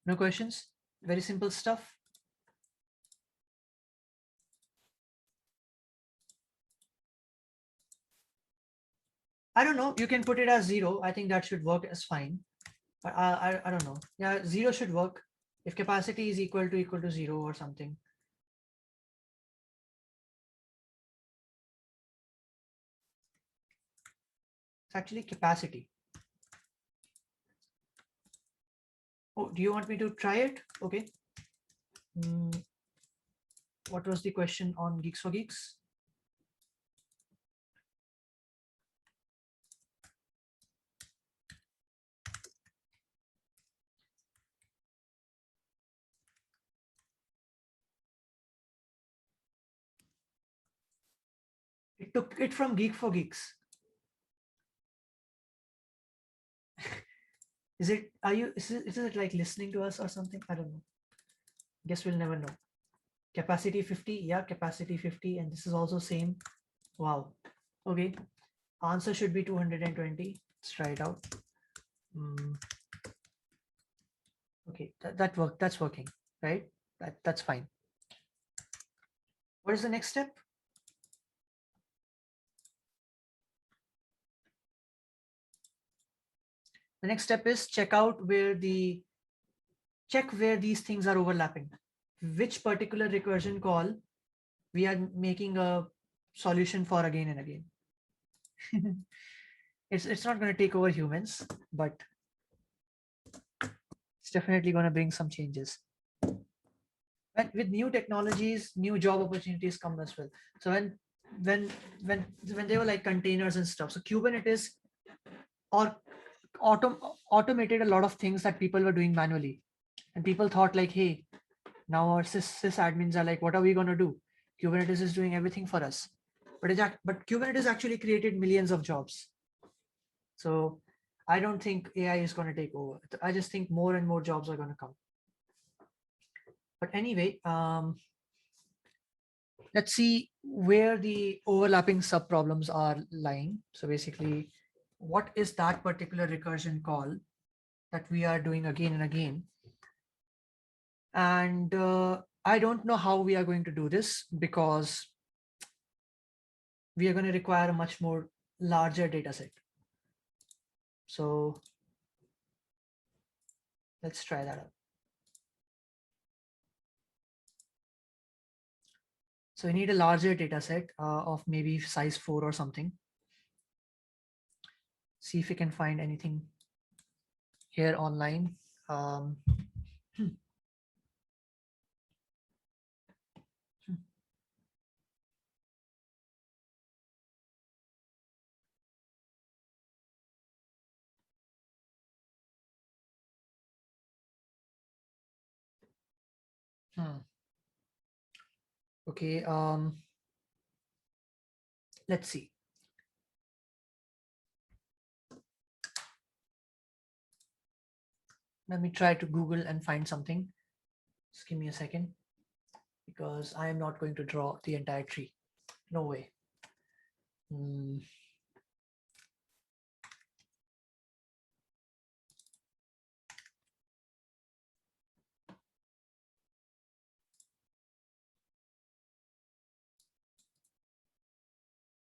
No questions? Very simple stuff. I don't know. You can put it as 0. I think that should work as fine. But I don't know. Yeah, 0 should work if capacity is equal to 0 or something. It's actually capacity. Oh, do you want me to try it? Okay. What was the question on Geeks for Geeks? It took it from Geek for Geeks. Is it like listening to us or something? I don't know. Guess we'll never know. Capacity 50. Yeah, capacity 50. And this is also same. Wow. Okay. Answer should be 220. Let's try it out. Okay, that worked. That's working, right? That's fine. What is the next step? The next step is check where these things are overlapping. Which particular recursion call we are making a solution for again and again. It's not going to take over humans, but it's definitely going to bring some changes. And with new technologies, new job opportunities come as well. So when they were like containers and stuff, so Kubernetes or automated a lot of things that people were doing manually, and people thought like, hey, now our sysadmins are like, what are we going to do? Kubernetes is doing everything for us, but Kubernetes actually created millions of jobs. So I don't think AI is going to take over. I just think more and more jobs are going to come. But anyway, let's see where the overlapping subproblems are lying. So basically, what is that particular recursion call that we are doing again and again? And I don't know how we are going to do this, because we are going to require a much more larger data set. So let's try that out. So we need a larger data set of maybe size 4 or something. See if we can find anything here online. Okay, let's see. Let me try to Google and find something. Just give me a second, because I am not going to draw the entire tree. No way.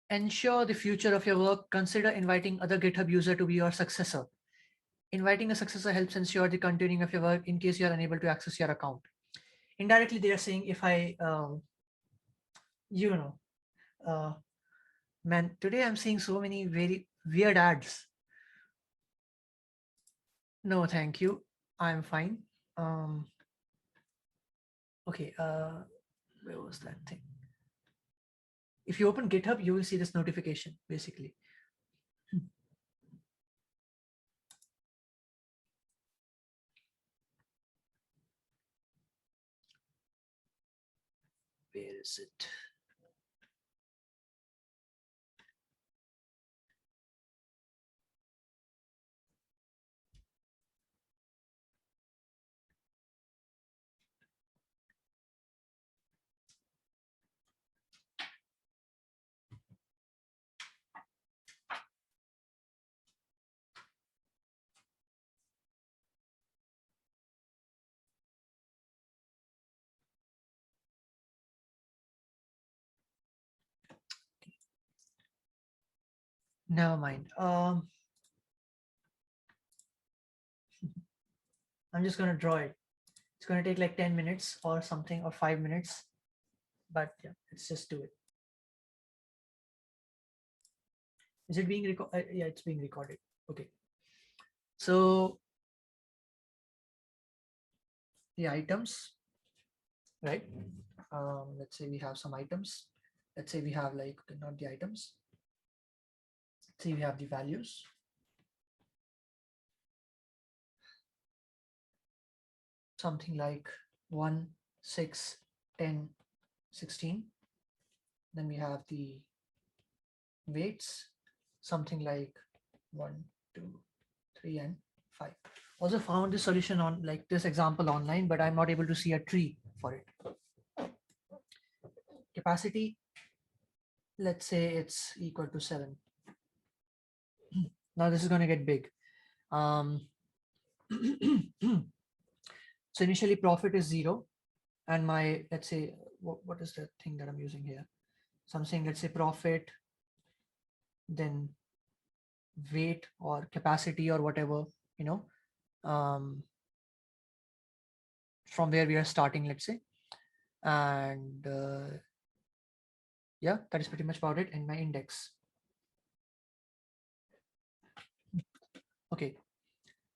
Ensure the future of your work. Consider inviting other GitHub user to be your successor. Inviting a successor helps ensure the continuing of your work in case you are unable to access your account. Indirectly, they are saying if I, man, today I'm seeing so many very weird ads. No, thank you. I'm fine. Okay, where was that thing? If you open GitHub, you will see this notification, basically. Where is it? Never mind. I'm just going to draw it. It's going to take like 10 minutes or something, or 5 minutes. But yeah, let's just do it. Is it being recorded? Yeah, it's being recorded. Okay. So the items, right? Let's say we have some items. Let's say we have like, not the items. Let's say we have the values. Something like 1, 6, 10, 16. Then we have the weights, something like 1, 2, 3, and 5. Also found this solution on like this example online, but I'm not able to see a tree for it. Capacity, let's say it's equal to 7. Now this is going to get big. So initially profit is 0, and my, let's say, what is the thing that I'm using here? So I'm saying, let's say profit, then weight or capacity or whatever, you know, from where we are starting, let's say. And yeah, that is pretty much about it in my index. Okay,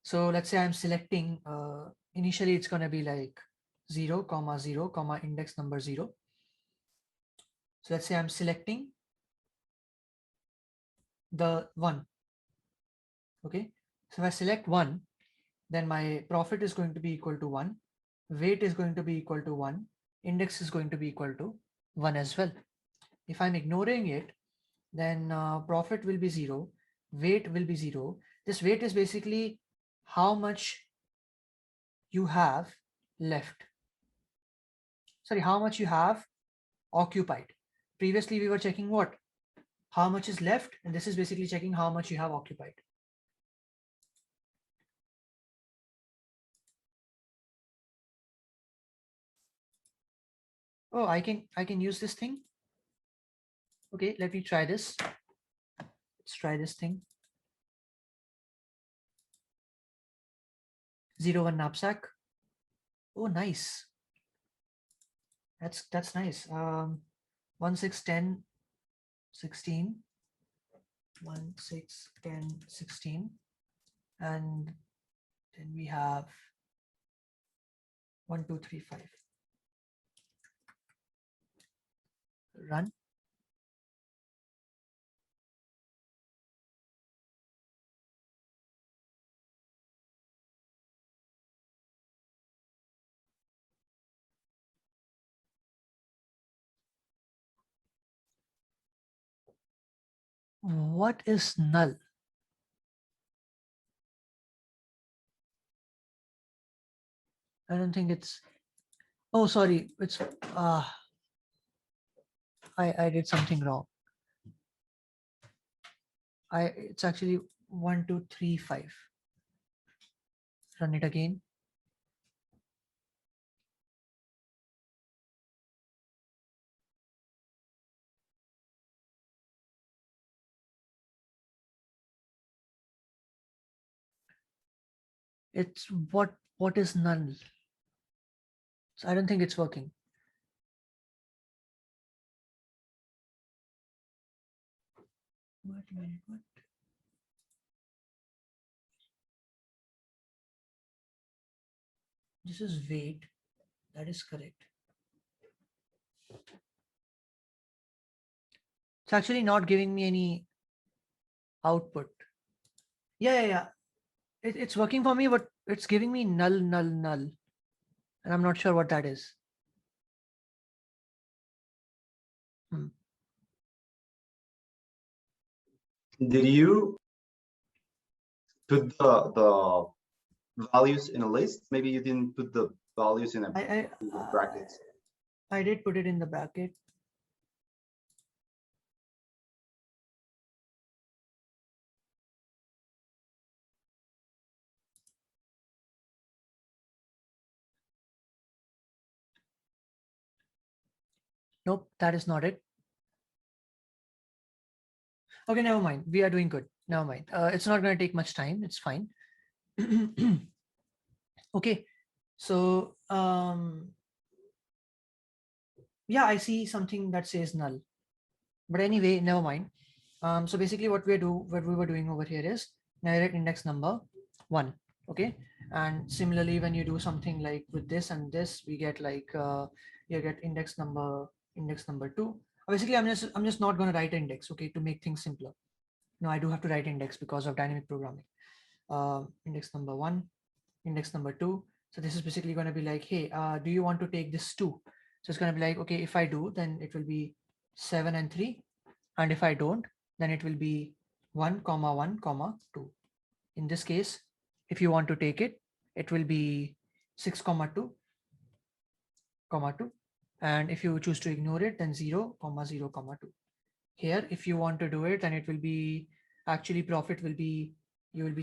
so let's say I'm selecting, initially it's going to be like 0, 0, index number 0. So let's say I'm selecting the 1. Okay, so if I select 1, then my profit is going to be equal to 1, weight is going to be equal to 1, index is going to be equal to 1 as well. If I'm ignoring it, then profit will be 0, weight will be 0. This weight is basically how much you have left. Sorry, how much you have occupied. Previously we were checking what? How much is left, and this is basically checking how much you have occupied. Oh, I can use this thing. Okay, let me try this. Let's try this thing. 01 knapsack. Oh, nice. That's nice. 1 6 10 16. 1 6 10 16, and then we have 1 2 3 5. Run. What is null? I don't think it's, oh, sorry, it's, I did something wrong. It's actually 1 2 3 5. Run it again. It's what is null? So I don't think it's working. Wait a minute, what? This is weight. That is correct. It's actually not giving me any output. Yeah. It's working for me, but it's giving me null. And I'm not sure what that is. Did you put the values in a list? Maybe you didn't put the values in a brackets. I did put it in the bracket. Nope, that is not it. Okay, never mind. We are doing good. Never mind. It's not going to take much time. It's fine. Okay, so yeah, I see something that says null. But anyway, never mind. So basically what we were doing over here is narrate index number 1. Okay, and similarly when you do something like with this and this, we get like you get index number 2. Basically I'm just not going to write index, okay, to make things simpler. No, I do have to write index because of dynamic programming. Index number 1, index number 2. So this is basically going to be like, hey, do you want to take this 2? So it's going to be like, okay, if I do, then it will be 7 and 3. And if I don't, then it will be 1, 1, 2. In this case, if you want to take it, it will be 6, 2, 2. And if you choose to ignore it, then 0, 0, 2. Here, if you want to do it, then it will be actually profit will be, you will be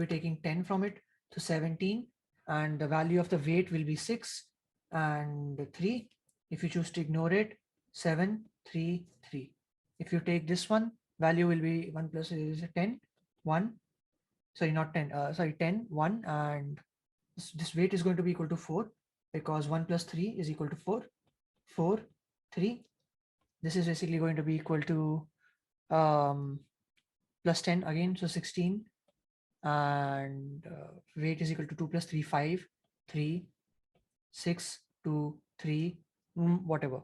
taking 10 from it to 17, and the value of the weight will be 6 and 3. If you choose to ignore it, 7, 3, 3. If you take this one, value will be 1 plus 10, 1, sorry, not 10, sorry, 10, 1, and this weight is going to be equal to 4 because 1 plus 3 is equal to 4, 4, 3. This is basically going to be equal to plus 10 again, so 16, and weight is equal to 2 plus 3, 5, 3, 6, 2, 3, whatever.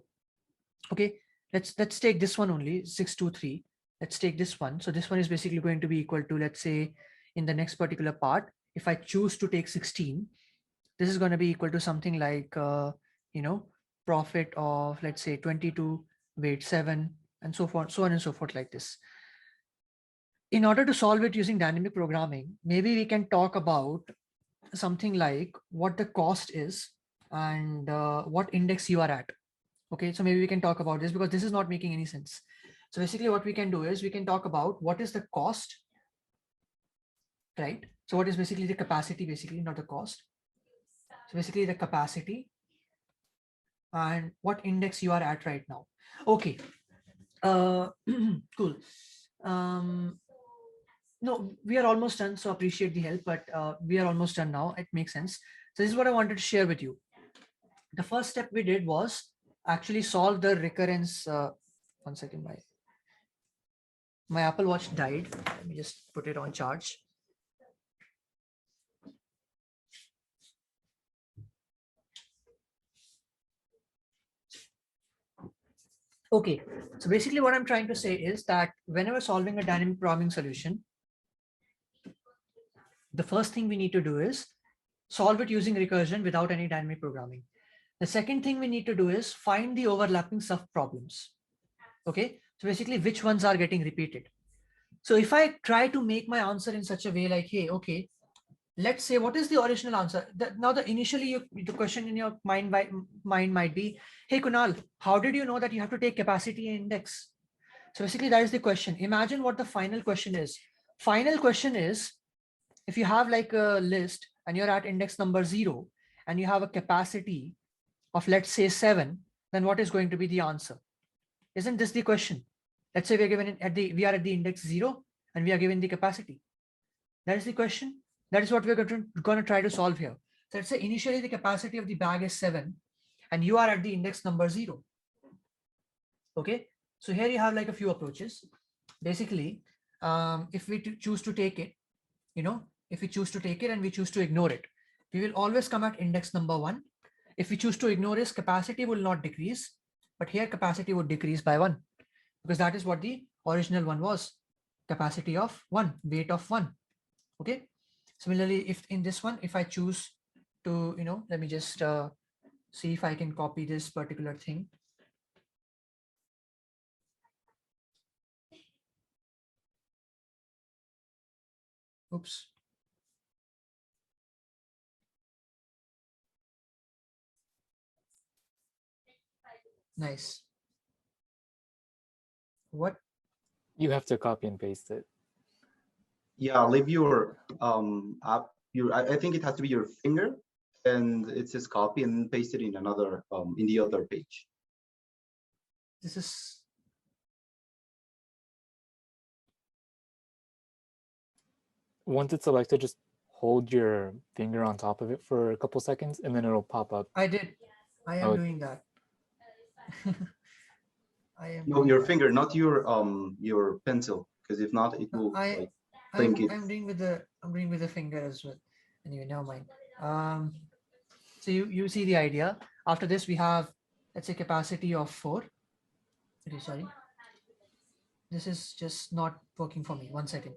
Okay, let's take this one only, 6, 2, 3. Let's take this one. So this one is basically going to be equal to, let's say, in the next particular part, if I choose to take 16, this is going to be equal to something like, profit of, let's say, 22, weight 7, and so forth, so on and so forth, like this. In order to solve it using dynamic programming, maybe we can talk about something like what the cost is and what index you are at. Okay, so maybe we can talk about this because this is not making any sense. So basically what we can do is we can talk about what is the cost, right? So what is basically the capacity, basically, not the cost. So basically the capacity and what index you are at right now. Okay, cool. No, we are almost done, so appreciate the help, but we are almost done now. It makes sense. So this is what I wanted to share with you. The first step we did was actually solve the recurrence. One second, my Apple Watch died. Let me just put it on charge. Okay, so basically what I'm trying to say is that whenever solving a dynamic programming solution, the first thing we need to do is solve it using recursion without any dynamic programming. The second thing we need to do is find the overlapping subproblems. Okay, so basically which ones are getting repeated. So if I try to make my answer in such a way like, hey, okay, let's say what is the original answer? Now initially the question in your mind might be, hey Kunal, how did you know that you have to take capacity index? So basically that is the question. Imagine what the final question is. Final question is, if you have like a list and you're at index number 0 and you have a capacity of, let's say, 7, then what is going to be the answer? Isn't this the question? Let's say we are given we are at the index 0 and we are given the capacity. That is the question. That is what we're going to try to solve here. So let's say initially the capacity of the bag is 7 and you are at the index number 0. Okay, so here you have like a few approaches. Basically, if we choose to take it, if we choose to take it and we choose to ignore it, we will always come at index number 1. If we choose to ignore this, capacity will not decrease, but here capacity would decrease by 1 because that is what the original one was, capacity of 1, weight of 1. Okay, similarly, if in this one, if I choose to, let me just see if I can copy this particular thing. Oops. Nice. What? You have to copy and paste it. Yeah, leave your app. I think it has to be your finger, and it says copy, and paste it in another in the other page. This is. Once it's selected, just hold your finger on top of it for a couple seconds, and then it'll pop up. I did. I am doing that. I am. No, your finger, not your pencil, because if not, it will. I'm doing with the finger as well. Anyway, never mind. So you see the idea. After this, we have, let's say, capacity of 4. Okay, sorry. This is just not working for me. 1 second.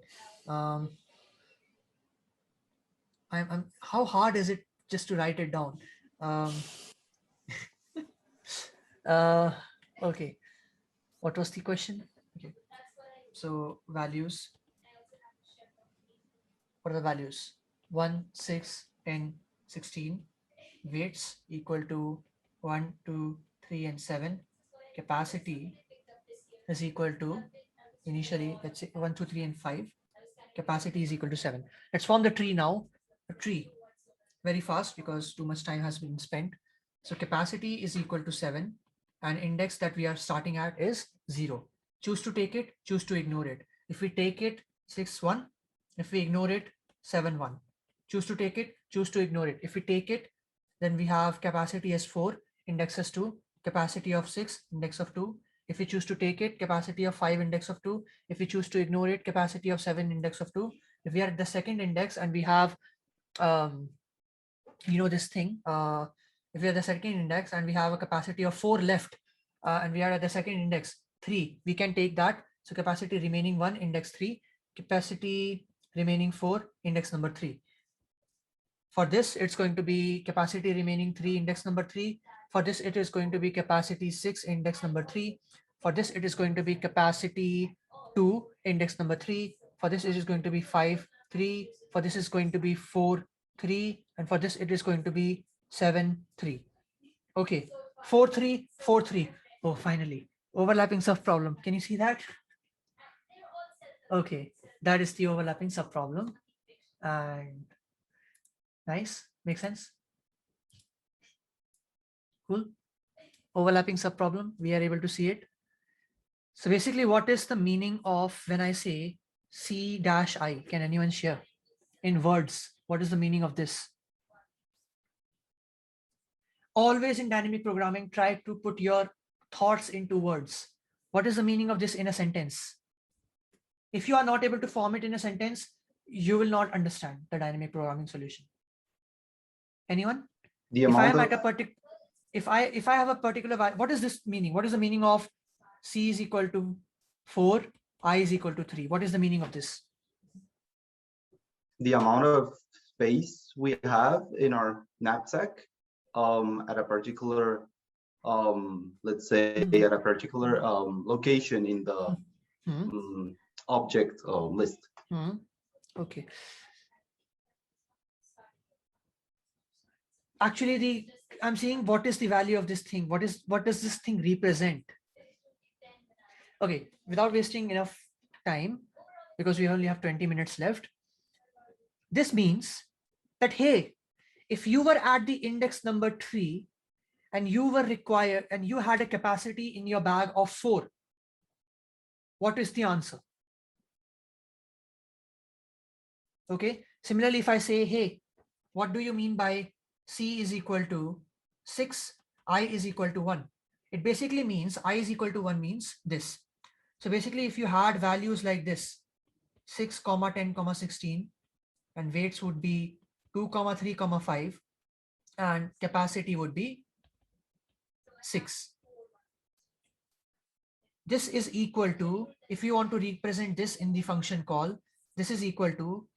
How hard is it just to write it down? Okay. What was the question? Okay. So values. What are the values? 1, 6, 10, 16. Weights equal to 1, 2, 3, and 7. Capacity is equal to, initially, let's say 1, 2, 3, and 5. Capacity is equal to 7. Let's form the tree now. A tree very fast because too much time has been spent. So capacity is equal to 7 and index that we are starting at is 0. Choose to take it, choose to ignore it. If we take it, 6, 1. If we ignore it, 7, 1. Choose to take it, choose to ignore it. If we take it, then we have capacity as 4, index as 2, capacity of 6, index of 2. If we choose to take it, capacity of 5, index of 2. If we choose to ignore it, capacity of 7, index of 2. If we are at the second index and we have, this thing, if we are the second index and we have a capacity of 4 left, and we are at the second index 3, we can take that. So capacity remaining 1, index 3, capacity remaining 4, index number 3. For this, it's going to be capacity remaining 3, index number 3. For this, it is going to be capacity 6, index number 3. For this, it is going to be capacity 2, index number 3. For this, it is going to be 5, 3. For this is going to be 4, 3. And for this, it is going to be 7, 3. Okay, 4, 3, 4, 3. Oh, finally, overlapping subproblem. Can you see that? Okay, that is the overlapping subproblem. And nice, makes sense. Cool. Overlapping subproblem, we are able to see it. So basically, what is the meaning of when I say C-I? Can anyone share in words? What is the meaning of this? Always in dynamic programming, try to put your thoughts into words. What is the meaning of this in a sentence? If you are not able to form it in a sentence, you will not understand the dynamic programming solution. Anyone? The If I amount am of at a particular, if I have a particular value, what is this meaning? What is the meaning of C is equal to 4, I is equal to 3? What is the meaning of this? the amount of space we have in our knapsack at a particular let's say at a particular location in the object list. Okay. Actually, I'm saying what is the value of this thing? What does this thing represent? Okay, without wasting enough time, because we only have 20 minutes left. This means that, hey, if you were at the index number 3 and you were required and you had a capacity in your bag of 4, what is the answer? Okay, similarly, if I say, hey, what do you mean by C is equal to 6, I is equal to 1? It basically means I is equal to 1 means this. So basically, if you had values like this, 6, 10, 16, and weights would be 2, 3, 5, and capacity would be 6. This is equal to, if you want to represent this in the function call, this is equal to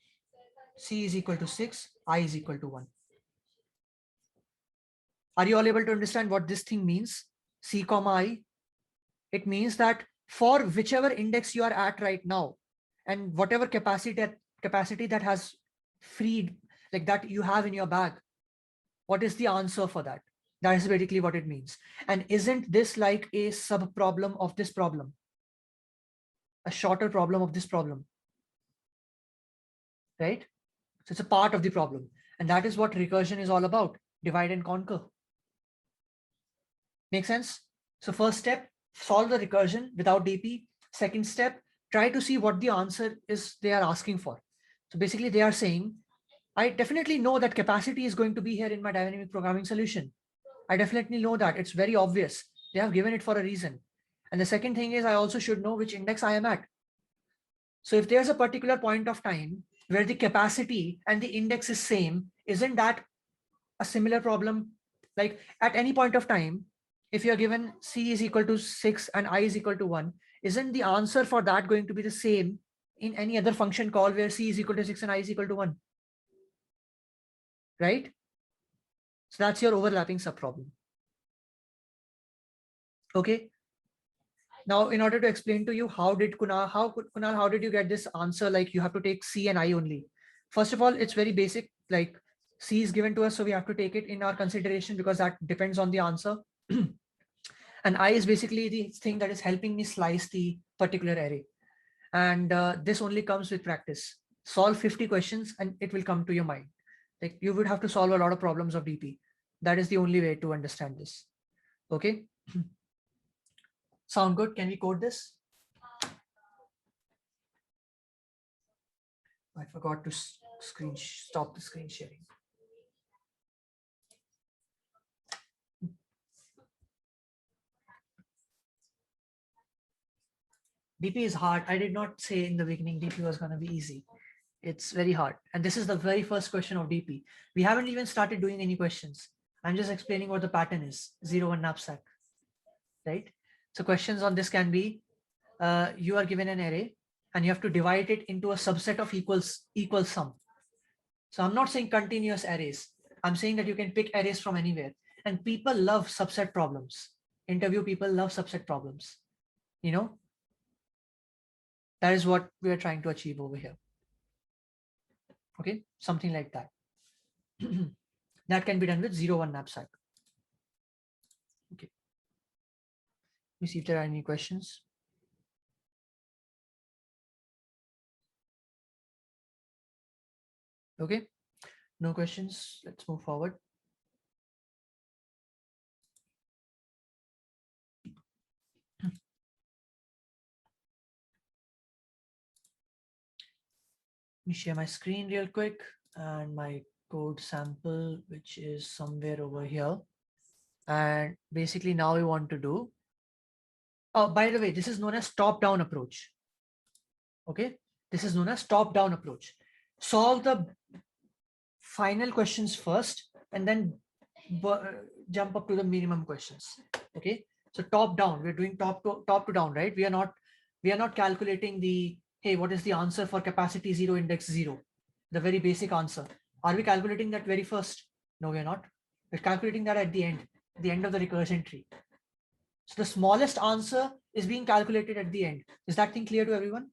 C is equal to 6, I is equal to 1. Are you all able to understand what this thing means? C, I. It means that for whichever index you are at right now, and whatever capacity that has freed, like that you have in your bag, what is the answer for that? That is basically what it means. And isn't this like a sub problem of this problem? A shorter problem of this problem, right? So it's a part of the problem. And that is what recursion is all about. Divide and conquer. Make sense? So first step, solve the recursion without DP. Second step, try to see what the answer is they are asking for. So basically they are saying, I definitely know that capacity is going to be here in my dynamic programming solution. I definitely know that. It's very obvious. They have given it for a reason. And the second thing is I also should know which index I am at. So if there's a particular point of time where the capacity and the index is same, isn't that a similar problem? Like at any point of time, if you're given C is equal to 6 and I is equal to 1, isn't the answer for that going to be the same in any other function call where C is equal to 6 and I is equal to 1? Right? So that's your overlapping subproblem. Okay. Now, in order to explain to you, how did you get this answer? Like you have to take C and I only. First of all, it's very basic. Like C is given to us, so we have to take it in our consideration because that depends on the answer. And I is basically the thing that is helping me slice the particular array. And this only comes with practice. Solve 50 questions and it will come to your mind. Like you would have to solve a lot of problems of DP. That is the only way to understand this. Okay. Sound good? Can we code this? I forgot to stop the screen sharing. DP is hard. I did not say in the beginning DP was going to be easy. It's very hard. And this is the very first question of DP. We haven't even started doing any questions. I'm just explaining what the pattern is. 0, 1 knapsack, right? So questions on this can be, you are given an array and you have to divide it into a subset of equal sum. So I'm not saying continuous arrays. I'm saying that you can pick arrays from anywhere. And people love subset problems. Interview people love subset problems. You know, that is what we are trying to achieve over here. Okay, something like that. That can be done with 0, 1 knapsack. Okay. Let me see if there are any questions. Okay, no questions. Let's move forward. Let me share my screen real quick and my code sample, which is somewhere over here. And basically now we want to do, oh, by the way, this is known as top-down approach. Okay, this is known as top-down approach. Solve the final questions first and then jump up to the minimum questions. Okay, so top-down, we're doing top to down, right? We are not calculating the, hey, what is the answer for capacity 0, index 0? The very basic answer. Are we calculating that very first? No, we're not. We're calculating that at the end of the recursion tree. So the smallest answer is being calculated at the end. Is that thing clear to everyone?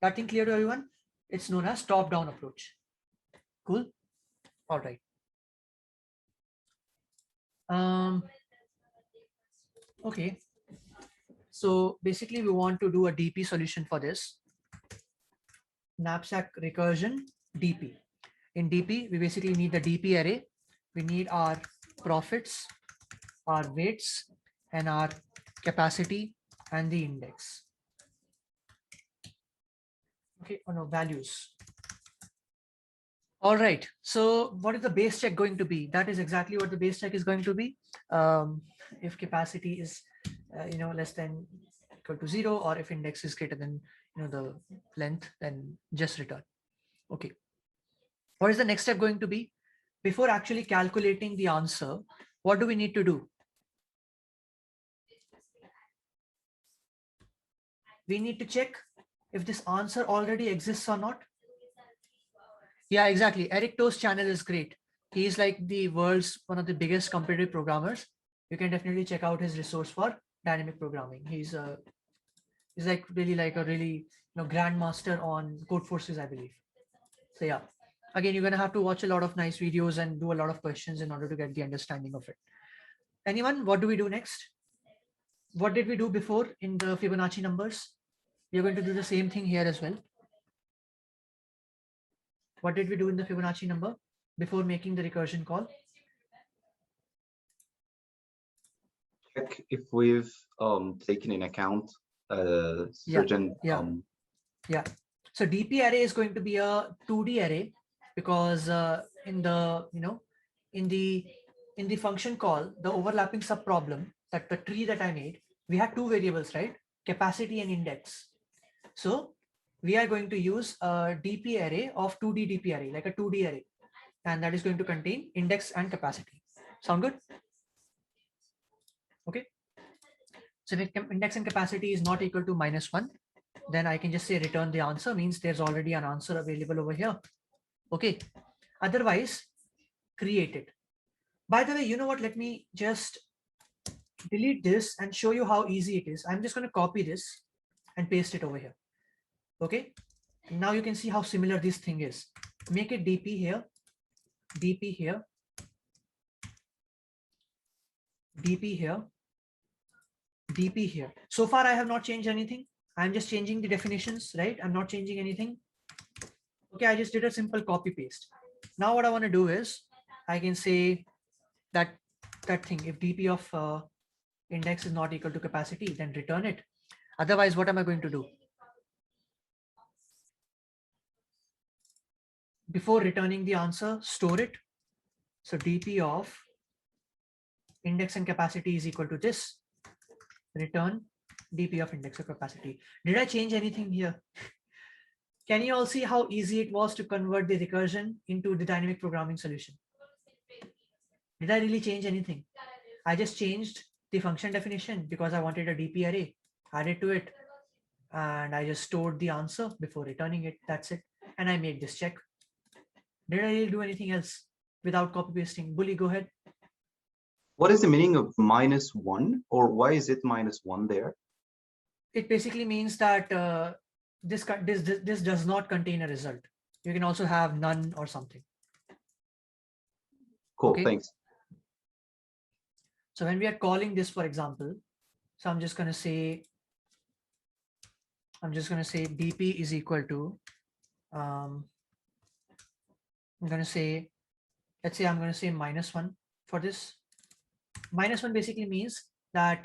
That thing clear to everyone? It's known as top-down approach. Cool. All right. Okay. So basically we want to do a DP solution for this. Knapsack recursion DP. In DP, we basically need the DP array. We need our profits, our weights, and our capacity and the index. Okay, oh no, values. All right, so what is the base check going to be? That is exactly what the base check is going to be. If capacity is less than equal to 0, or if index is greater than the length, then just return. Okay, what is the next step going to be? Before actually calculating the answer, what do we need to do? We need to check if this answer already exists or not. Yeah, exactly. Eric To's channel is great. He's like the world's one of the biggest competitive programmers. You can definitely check out his resource for dynamic programming. He's like a really grandmaster on Codeforces, I believe. So yeah, again, you're gonna have to watch a lot of nice videos and do a lot of questions in order to get the understanding of it. Anyone, what do we do next? What did we do before in the Fibonacci numbers? We are going to do the same thing here as well. What did we do in the Fibonacci number before making the recursion call? Check if we've taken in account certain yeah. So DP array is going to be a 2D array because in the function call, the overlapping sub problem, that the tree that I made, we had two variables, right? Capacity and index. So we are going to use a DP array of 2D DP array, like a 2D array, and that is going to contain index and capacity. Sound good? Okay. So if index and capacity is not equal to -1, then I can just say return the answer, means there's already an answer available over here. Okay. Otherwise, create it. By the way, you know what? Let me just delete this and show you how easy it is. I'm just going to copy this and paste it over here. Okay. And now you can see how similar this thing is. Make it DP here, DP here, DP here, DP here. So far, I have not changed anything. I'm just changing the definitions, right? I'm not changing anything. Okay, I just did a simple copy paste. Now what I want to do is I can say that thing, if DP of index is not equal to capacity, then return it. Otherwise, what am I going to do? before returning the answer, store it. So dp of index and capacity is equal to this. Return dp of index or capacity. Did I change anything here? Can you all see how easy it was to convert the recursion into the dynamic programming solution? Did I really change anything? I just changed the function definition because I wanted a dp array, added to it, and I just stored the answer before returning it. That's it. And I made this check. Did I really do anything else without copy pasting? Bully, go ahead. What is the meaning of -1, or why is it -1 there? It basically means that this does not contain a result. You can also have none or something. Cool, Okay. thanks. So when we are calling this, for example, so I'm just going to say dp is equal to, I'm going to say, let's say I'm going to say -1 for this. -1 basically means that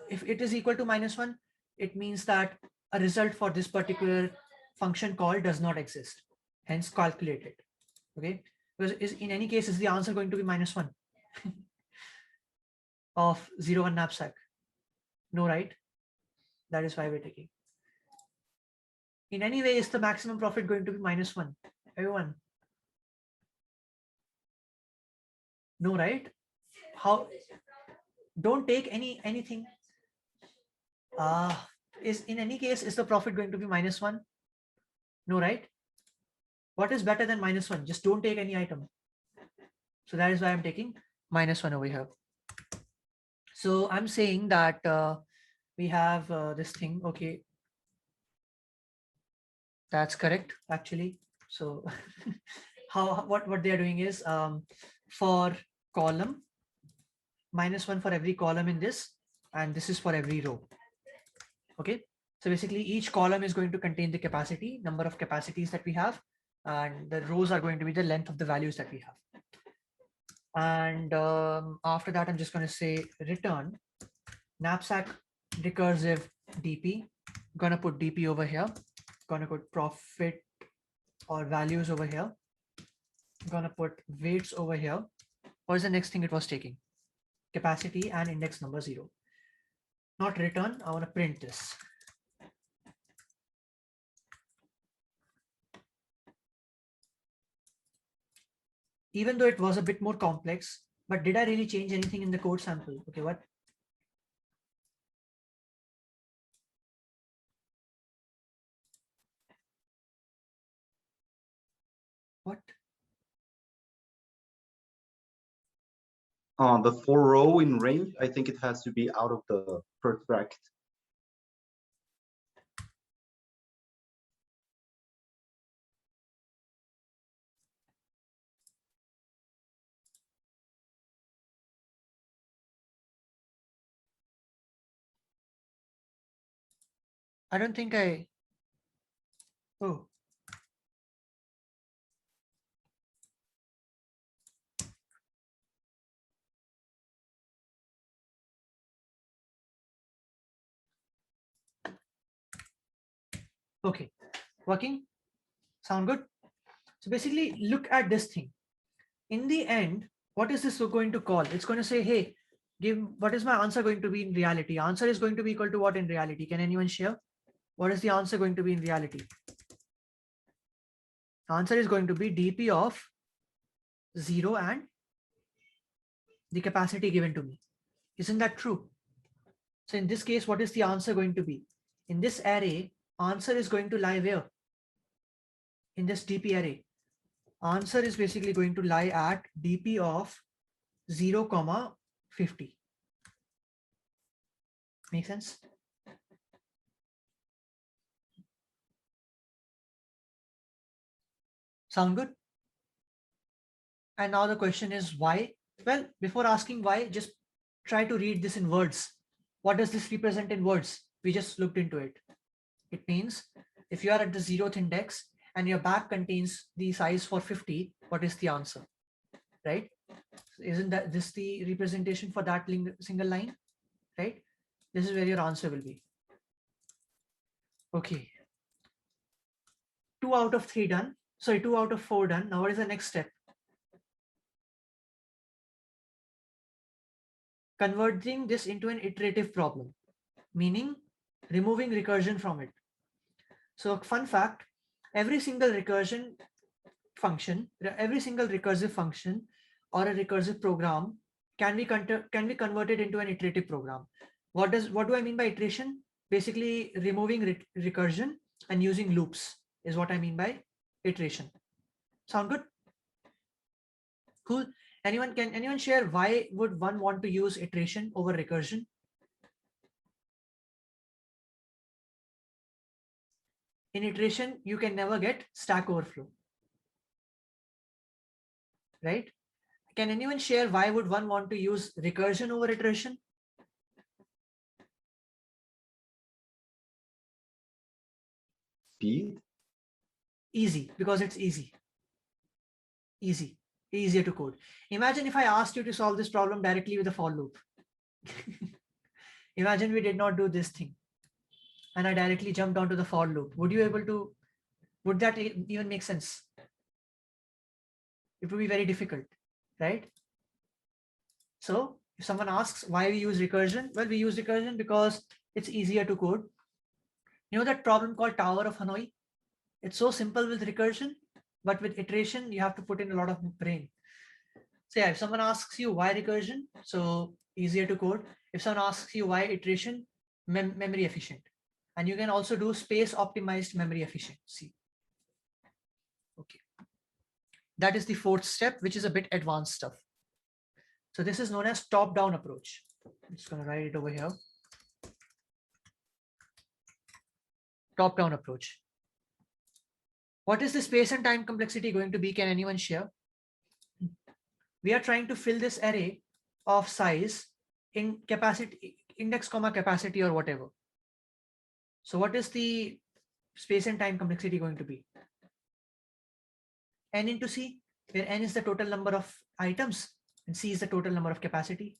if it is equal to -1, it means that a result for this particular function call does not exist. Hence calculate it. Okay. Because in any case, is the answer going to be -1 of 0 1 knapsack? No, right? That is why we're taking. In any way, is the maximum profit going to be -1? Everyone? No, right? How? Don't take anything. Is in any case, is the profit going to be -1? No, right? What is better than -1? Just don't take any item. So that is why I'm taking -1 over here. So I'm saying that we have this thing. Okay. That's correct, actually. So what they are doing is for column, -1 for every column in this, and this is for every row. Okay. So basically each column is going to contain the capacity, number of capacities that we have, and the rows are going to be the length of the values that we have. And after that, I'm just going to say return knapsack recursive dp. I'm going to put dp over here. Going to put profit or values over here. I'm going to put weights over here. What is the next thing it was taking? Capacity and index number 0. Not return. I want to print this. Even though it was a bit more complex, but did I really change anything in the code sample? Okay, what? What? The for row in range, I think it has to be out of the first bracket. I don't think I. Oh. Okay, working. Sound good? So basically, look at this thing. In the end, what is this going to call? It's going to say, hey, give what is my answer going to be in reality? Answer is going to be equal to what in reality? Can anyone share? What is the answer going to be in reality? Answer is going to be dp of 0 and the capacity given to me. Isn't that true? So in this case, what is the answer going to be? In this array, answer is going to lie where? In this dp array. Answer is basically going to lie at dp of 0, 50. Make sense? Sound good? And now the question is why? Well, before asking why, just try to read this in words. What does this represent in words? We just looked into it. It means if you are at the 0th index and your back contains the size for 50, what is the answer? Right? Isn't that this the representation for that single line? Right? This is where your answer will be. Okay. 2 out of 3 done. Sorry, 2 out of 4 done. Now what is the next step? Converting this into an iterative problem, meaning removing recursion from it. So fun fact, every single recursion function, every single recursive function or a recursive program can be converted into an iterative program. What do I mean by iteration? Basically removing recursion and using loops is what I mean by iteration. Sound good? Cool. Can anyone share why would one want to use iteration over recursion? In iteration, you can never get Stack Overflow, right? Can anyone share why would one want to use recursion over iteration? Speed. Easy, because it's easy. Easier to code. Imagine if I asked you to solve this problem directly with a for loop. Imagine we did not do this thing and I directly jumped onto the for loop. Would that even make sense? It would be very difficult, right? So if someone asks why we use recursion, well, we use recursion because it's easier to code. You know that problem called Tower of Hanoi? It's so simple with recursion, but with iteration, you have to put in a lot of brain. So yeah, if someone asks you why recursion, so easier to code. If someone asks you why iteration, memory efficient. And you can also do space optimized memory efficiency. Okay. That is the 4th step, which is a bit advanced stuff. So this is known as top-down approach. I'm just going to write it over here. Top-down approach. What is the space and time complexity going to be? Can anyone share? We are trying to fill this array of size in capacity, index comma capacity or whatever. So what is the space and time complexity going to be? N into C, where N is the total number of items and C is the total number of capacity.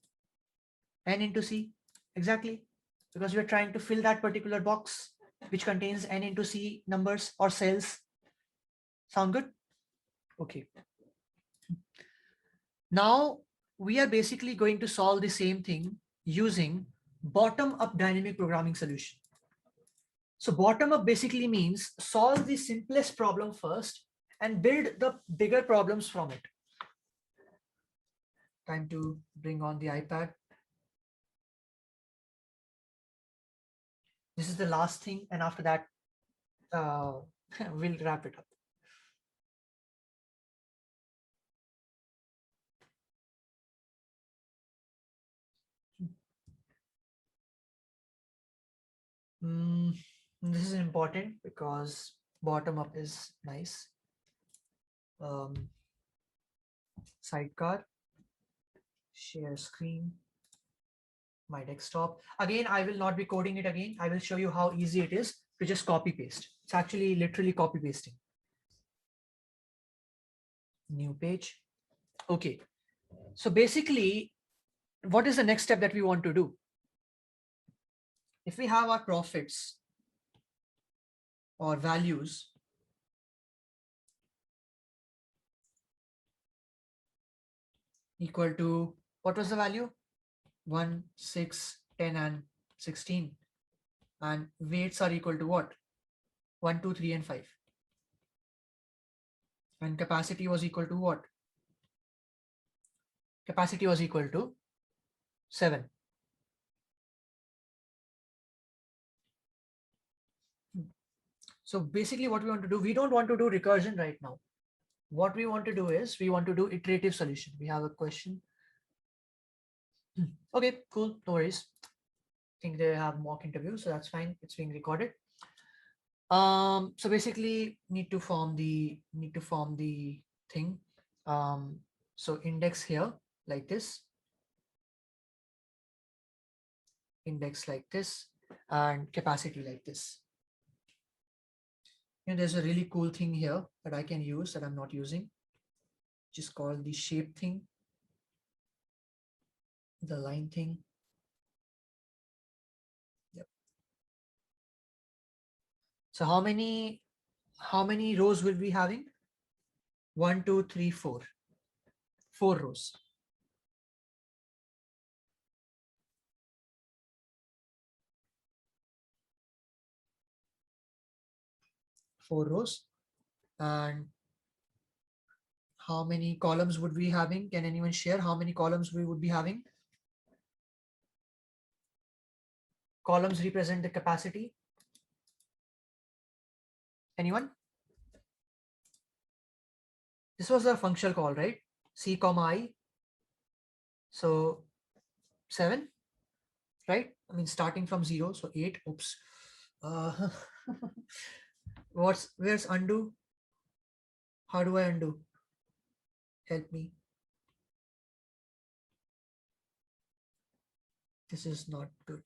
N into C, exactly, because we're trying to fill that particular box which contains N into C numbers or cells. Sound good? Okay. Now we are basically going to solve the same thing using bottom-up dynamic programming solution. So bottom-up basically means solve the simplest problem first and build the bigger problems from it. Time to bring on the iPad. This is the last thing, and after that, we'll wrap it up. This is important because bottom up is nice. Sidecar, share screen, my desktop. Again, I will not be coding it again. I will show you how easy it is to just copy paste. It's actually literally copy pasting. New page. Okay. So basically, what is the next step that we want to do? If we have our profits or values, equal to, what was the value? 1, 6, 10, and 16. And weights are equal to what? 1, 2, 3, and 5. And capacity was equal to what? Capacity was equal to 7. So basically what we want to do, we don't want to do recursion right now. What we want to do is we want to do iterative solution. We have a question. Okay, cool, no worries. I think they have mock interview, so that's fine. It's being recorded. So basically need to form the thing. So index here like this, index like this, and capacity like this. And there's a really cool thing here that I can use that I'm not using, which is called the shape thing, the line thing. Yep. So how many rows will we be having? 1, 2, 3, 4. 4 rows. Four rows. And how many columns would we having? Can anyone share how many columns we would be having? Columns represent the capacity. Anyone? This was a functional call, right? C comma I. So 7, right? I mean, starting from 0, so 8. Oops. Where's undo? How do I undo? Help me. This is not good.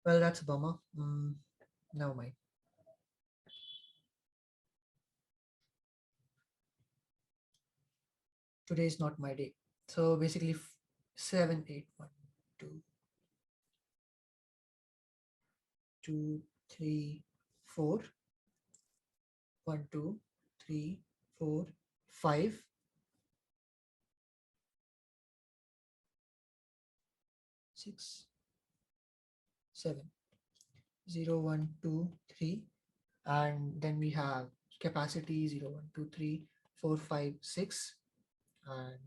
Well, that's a bummer. Never mind. Today is not my day. So basically 7, 8, 1, 2, 2, 3, 4. 1, 2, 3, 4, 5. 6, 7. 0, 1, 2, 3. And then we have capacity 0, 1, 2, 3, 4, 5, 6. And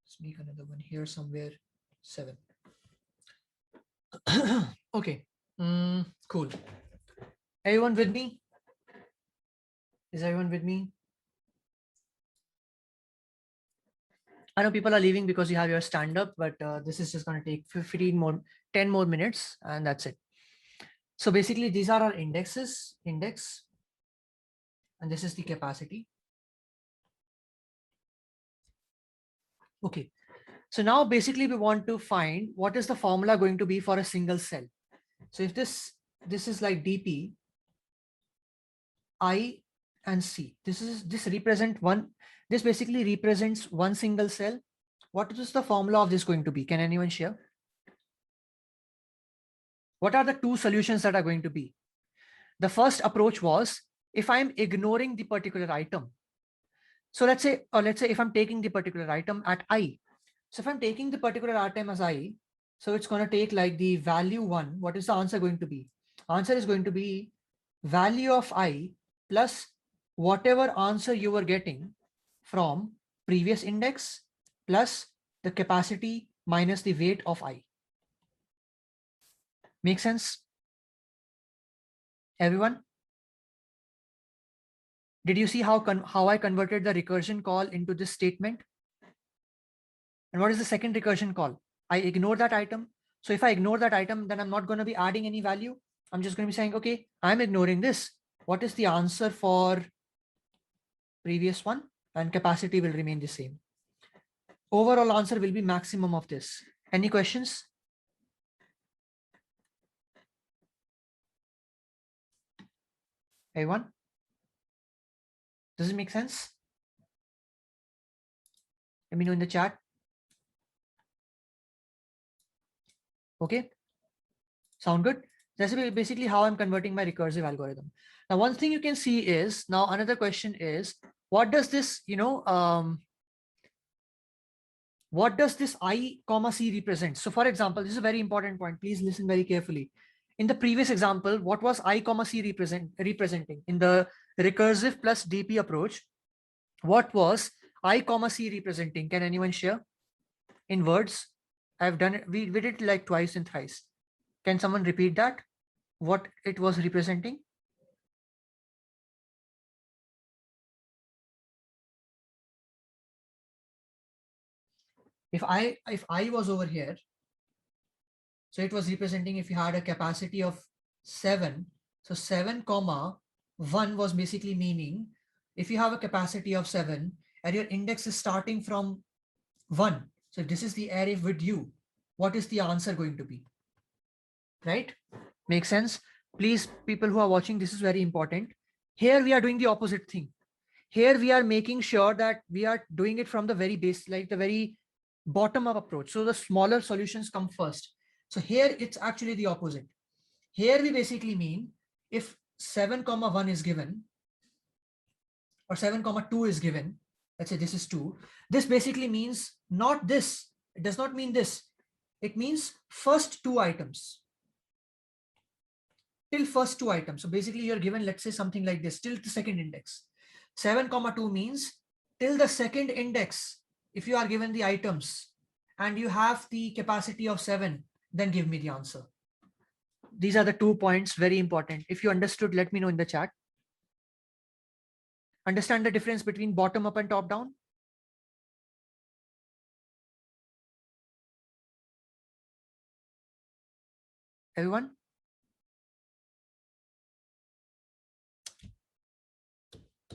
let's make another one here somewhere. 7. Okay. Cool. Everyone with me? Is everyone with me? I know people are leaving because you have your stand up, but this is just going to take 10 more minutes, and that's it. So basically these are our indexes, index, and this is the capacity. Okay. So now basically we want to find what is the formula going to be for a single cell. So if this is like dp I and C, this basically represents one single cell. What is the formula of this going to be? Can anyone share? What are the two solutions that are going to be? The first approach was if I'm ignoring the particular item. So let's say if I'm taking the particular item at I. So if I'm taking the particular item as I, so it's going to take like the value 1. What is the answer going to be? Answer is going to be value of I plus whatever answer you were getting from previous index plus the capacity minus the weight of I. Make sense? Everyone? Did you see how I converted the recursion call into this statement? And what is the second recursion call? I ignore that item. So if I ignore that item, then I'm not going to be adding any value. I'm just going to be saying, okay, I'm ignoring this. What is the answer for previous one? And capacity will remain the same. Overall answer will be maximum of this. Any questions? Everyone? Does it make sense? Let me know in the chat. Okay. Sound good? That's basically how I'm converting my recursive algorithm. Now, one thing you can see is now another question is, what does this, what does this I comma C represent? So for example, this is a very important point. Please listen very carefully. In the previous example, what was I comma C representing? In the recursive plus DP approach, what was I comma C representing? Can anyone share? In words, I've done it. We did it like twice and thrice. Can someone repeat that? What it was representing? If I was over here, so it was representing if you had a capacity of 7, so 7 comma 1 was basically meaning if you have a capacity of 7 and your index is starting from 1, so this is the array with you, what is the answer going to be? Right? Make sense? Please, people who are watching, this is very important. Here we are doing the opposite thing. Here we are making sure that we are doing it from the very base, like the very bottom up approach. So the smaller solutions come first. So here it's actually the opposite. Here we basically mean if 7,1 is given or 7,2 is given, let's say this is 2, this basically means not this. It does not mean this. It means first 2 items. Till first 2 items. So basically you're given, let's say something like this, till the second index. 7,2 means till the second index. If you are given the items and you have the capacity of 7, then give me the answer. These are the 2 points, very important. If you understood, let me know in the chat. Understand the difference between bottom up and top down? Everyone?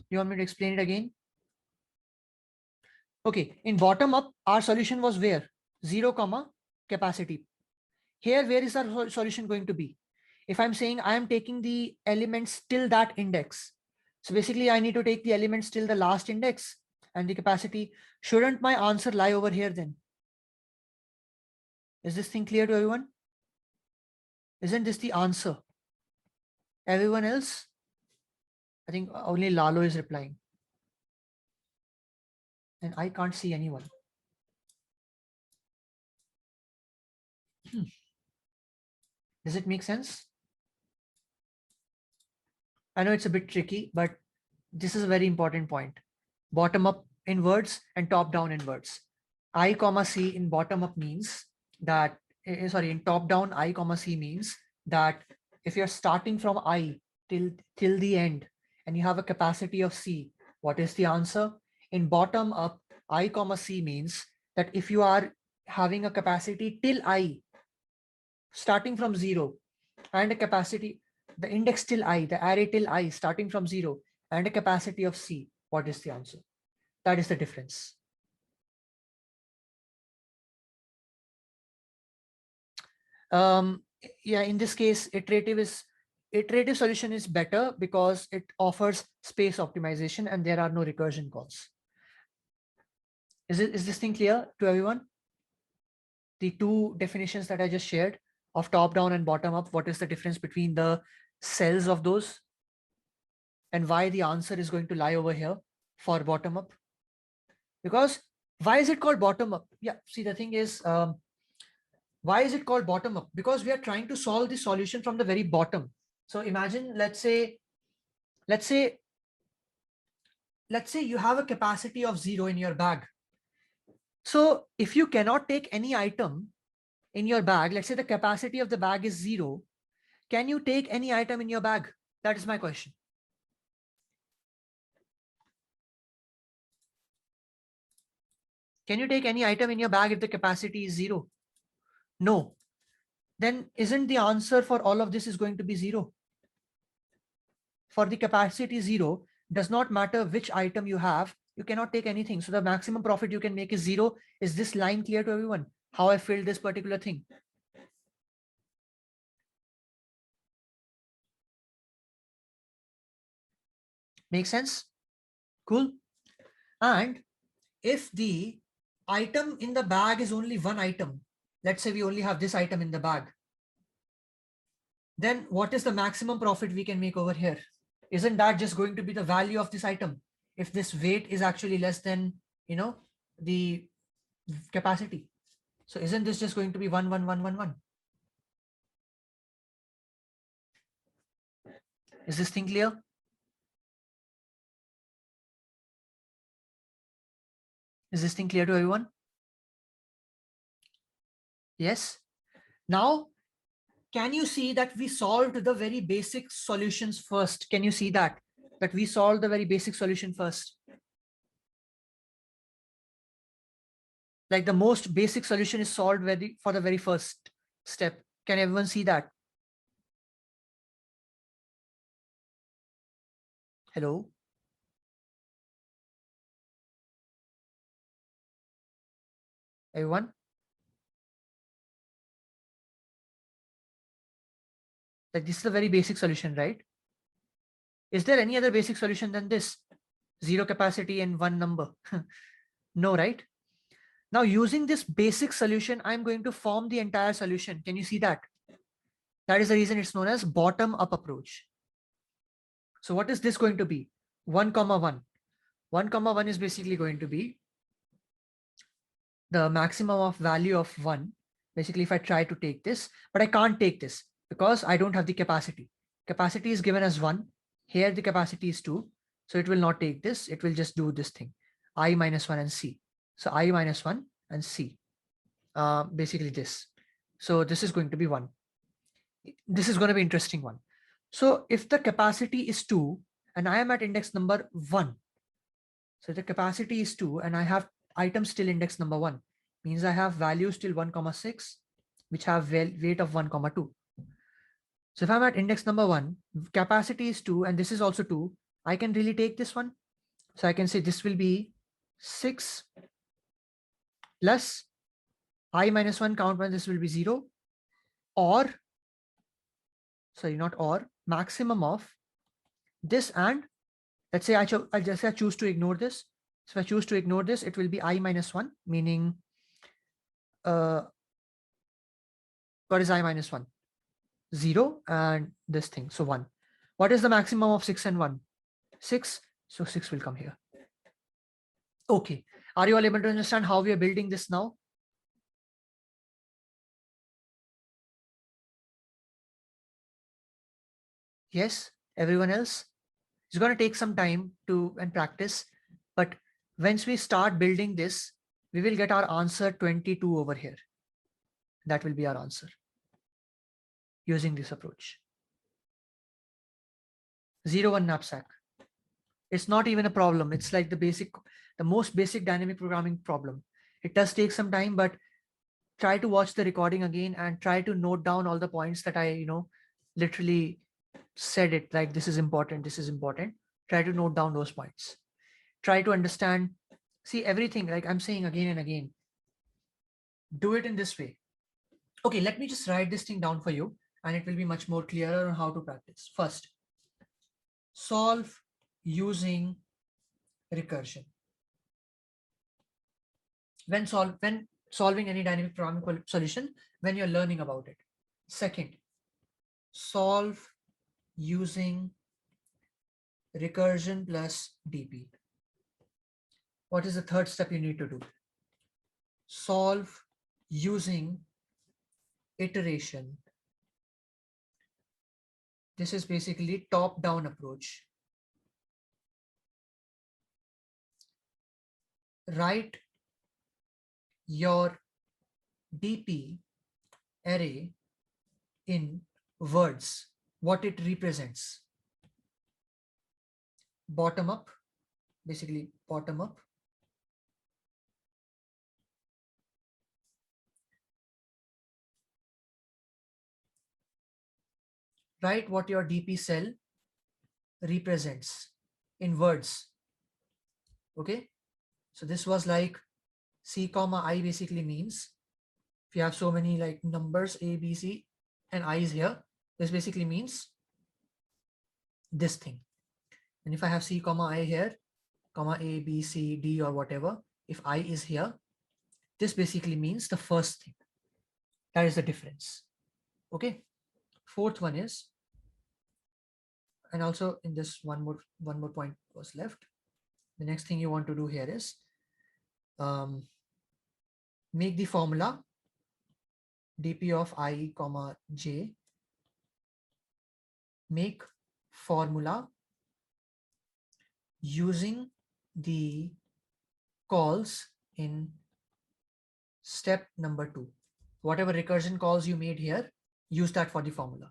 You want me to explain it again? Okay, in bottom up, our solution was where? 0, capacity. Here, where is our solution going to be? If I'm saying I am taking the elements till that index. So basically I need to take the elements till the last index and the capacity. Shouldn't my answer lie over here then? Is this thing clear to everyone? Isn't this the answer? Everyone else? I think only Lalo is replying. And I can't see anyone. Does it make sense? I know it's a bit tricky, but this is a very important point. Bottom up in words and top down in words. I, C in bottom up means that, in top down, I, C means that if you're starting from I till the end and you have a capacity of C, what is the answer? In bottom up, I, C means that if you are having a capacity till I, starting from 0, and a capacity, the index till I, the array till I, starting from 0, and a capacity of C, what is the answer? That is the difference. Yeah, in this case, iterative solution is better because it offers space optimization and there are no recursion calls. Is this thing clear to everyone? The 2 definitions that I just shared of top down and bottom up, what is the difference between the cells of those and why the answer is going to lie over here for bottom up? Because why is it called bottom up? Yeah, see, the thing is, why is it called bottom up? Because we are trying to solve the solution from the very bottom. So imagine, let's say you have a capacity of 0 in your bag. So if you cannot take any item in your bag, let's say the capacity of the bag is 0, can you take any item in your bag? That is my question. Can you take any item in your bag if the capacity is 0? No. Then isn't the answer for all of this is going to be 0? For the capacity 0, does not matter which item you have, you cannot take anything. So the maximum profit you can make is 0. Is this line clear to everyone? How I filled this particular thing? Make sense? Cool. And if the item in the bag is only one item, let's say we only have this item in the bag, then what is the maximum profit we can make over here? Isn't that just going to be the value of this item? If this weight is actually less than, the capacity. So isn't this just going to be 1, 1, 1, 1, 1? Is this thing clear? Is this thing clear to everyone? Yes. Now, can you see that we solved the very basic solutions first? Can you see that we solved the very basic solution first? Like the most basic solution is solved for the very first step. Can everyone see that? Hello? Everyone? Like this is a very basic solution, right? Is there any other basic solution than this? 0 capacity and 1 number? No, right? Now using this basic solution, I'm going to form the entire solution. Can you see that? That is the reason it's known as bottom-up approach. So what is this going to be? 1, 1. 1, 1 is basically going to be the maximum of value of 1. Basically, if I try to take this, but I can't take this because I don't have the capacity. Capacity is given as 1. Here the capacity is 2. So it will not take this. It will just do this thing. I minus 1 and C. So I minus 1 and C. Basically this. So this is going to be 1. This is going to be interesting one. So if the capacity is 2 and I am at index number 1, so the capacity is 2 and I have items till index number 1, means I have values till 1,6, which have weight of 1,2. So if I'm at index number 1, capacity is 2 and this is also 2, I can really take this one. So I can say this will be 6 plus I minus 1 count 1, this will be 0, or sorry, not or, maximum of this, and let's say I choose to ignore this. So if I choose to ignore this, it will be I minus 1, meaning what is I minus 1? 0 and this thing, so 1. What is the maximum of 6 and 1? 6, so 6 will come here. Okay, are you all able to understand how we are building this now? Yes, everyone else? It's going to take some time to and practice, but once we start building this, we will get our answer 22 over here. That will be our answer using this approach. 0, 1 knapsack. It's not even a problem. It's like the most basic dynamic programming problem. It does take some time, but try to watch the recording again and try to note down all the points that I, literally said it like this is important, this is important. Try to note down those points. Try to understand, see everything like I'm saying again and again. Do it in this way. Okay, let me just write this thing down for you and it will be much more clearer on how to practice. First, solve using recursion. When solving any dynamic programming solution, when you're learning about it. Second, solve using recursion plus DP. What is the third step you need to do? Solve using iteration. This is basically top-down approach. Write your DP array in words, what it represents. Bottom up, basically bottom up. Write what your DP cell represents in words. Okay, so this was like C comma I basically means if you have so many like numbers A, B, C and I is here, this basically means this thing. And if I have C comma I here, comma A, B, C, D or whatever, if I is here, this basically means the first thing. That is the difference. Okay. Fourth one is, and also in this one more point was left. The next thing you want to do here is make the formula dp of I comma j, make formula using the calls in step number 2. Whatever recursion calls you made here, use that for the formula.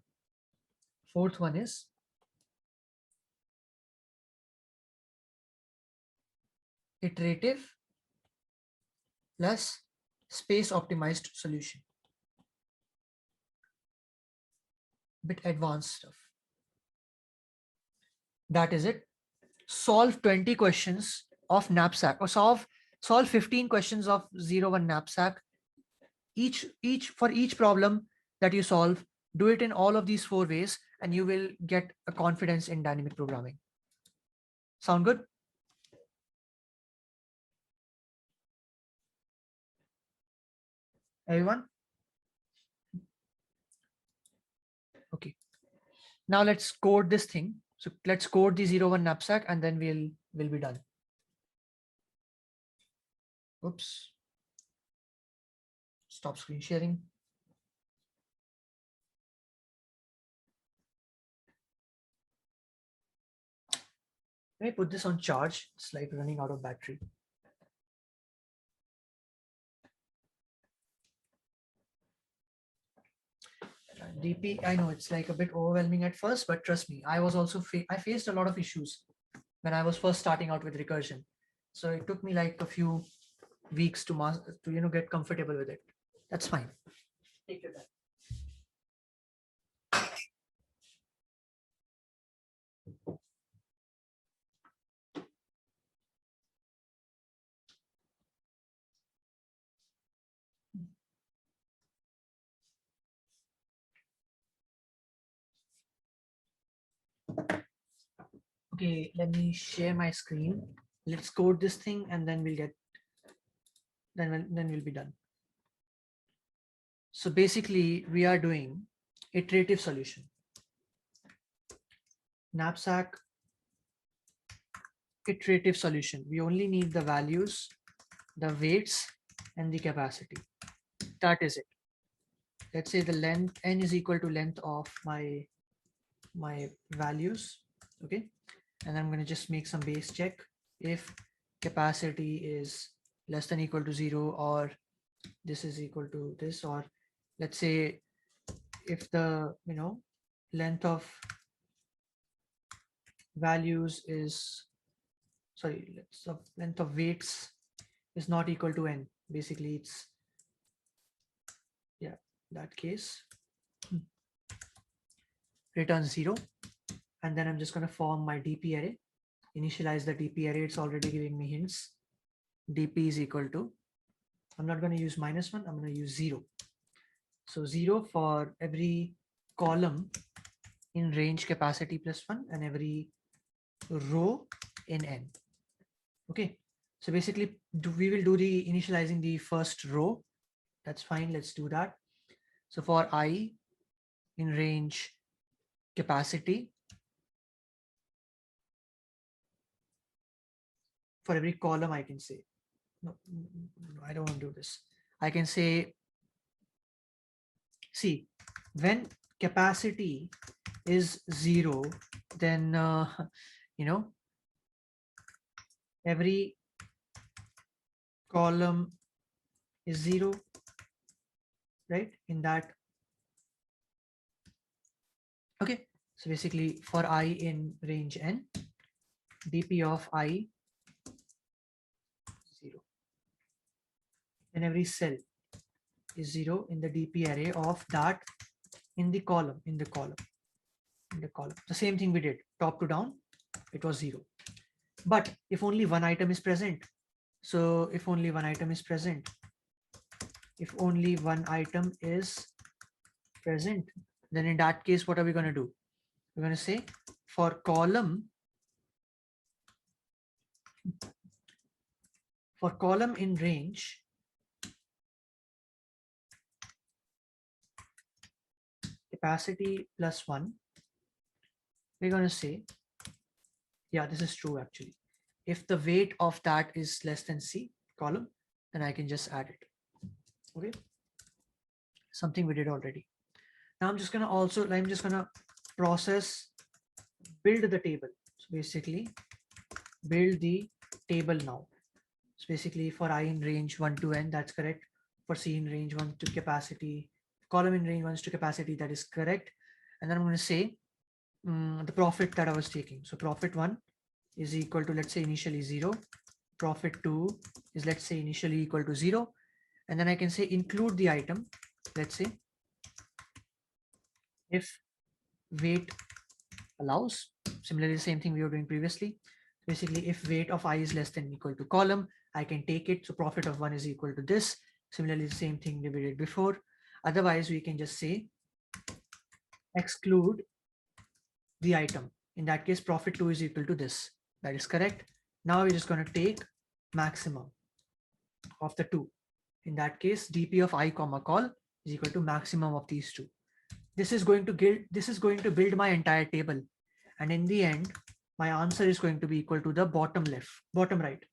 Fourth one is iterative plus space optimized solution. Bit advanced stuff. That is it. Solve 20 questions of knapsack, or solve 15 questions of 0-1 knapsack. For each problem that you solve, do it in all of these 4 ways and you will get a confidence in dynamic programming. Sound good? Everyone? Okay. Now let's code this thing. So let's code the 01 knapsack and then we'll be done. Oops. Stop screen sharing. Let me put this on charge. It's like running out of battery. DP, I know it's like a bit overwhelming at first, but trust me, I was also I faced a lot of issues when I was first starting out with recursion. So it took me like a few weeks to get comfortable with it. That's fine. Take your time. Okay, let me share my screen. Let's code this thing and then we'll get, then we'll be done. So basically we are doing iterative solution. Knapsack iterative solution. We only need the values, the weights, and the capacity. That is it. Let's say the length n is equal to length of my values. Okay. And I'm going to just make some base check. If capacity is less than equal to 0, or this is equal to this, or let's say if the length of values is, sorry, length of weights is not equal to n. Basically it's, yeah, that case return 0. And then I'm just going to form my DP array, initialize the DP array. It's already giving me hints. DP is equal to, I'm not going to use -1, I'm going to use 0. So 0 for every column in range capacity plus 1 and every row in n. Okay. So basically we will do the initializing the first row. That's fine. Let's do that. So for I in range capacity, for every column I can say, no, I don't want to do this. I can say, see, when capacity is 0, then every column is 0, right? In that. Okay. So basically for I in range n, DP of I 0. And every cell is 0 in the DP array of that in the column, The same thing we did, top to down, it was 0. But if only one item is present, so if only one item is present, then in that case, what are we going to do? We're going to say for column in range capacity plus 1, we're going to say, yeah, this is true actually. If the weight of that is less than C column, then I can just add it. Okay. Something we did already. Now I'm just going to build the table. So basically build the table now. So basically for I in range 1 to n, that's correct. For C in range 1 to capacity, column in range 1 to capacity, that is correct. And then I'm going to say the profit that I was taking. So profit 1 is equal to, let's say, initially 0. Profit 2 is, let's say, initially equal to 0. And then I can say include the item, let's say, if weight allows. Similarly, the same thing we were doing previously. Basically, if weight of I is less than equal to column, I can take it. So profit of 1 is equal to this. Similarly, the same thing we did before. Otherwise, we can just say exclude the item. In that case, profit 2 is equal to this. That is correct. Now we're just going to take maximum of the 2. In that case, dp of I comma call is equal to maximum of these two. This is going to build my entire table, and in the end my answer is going to be equal to the bottom right.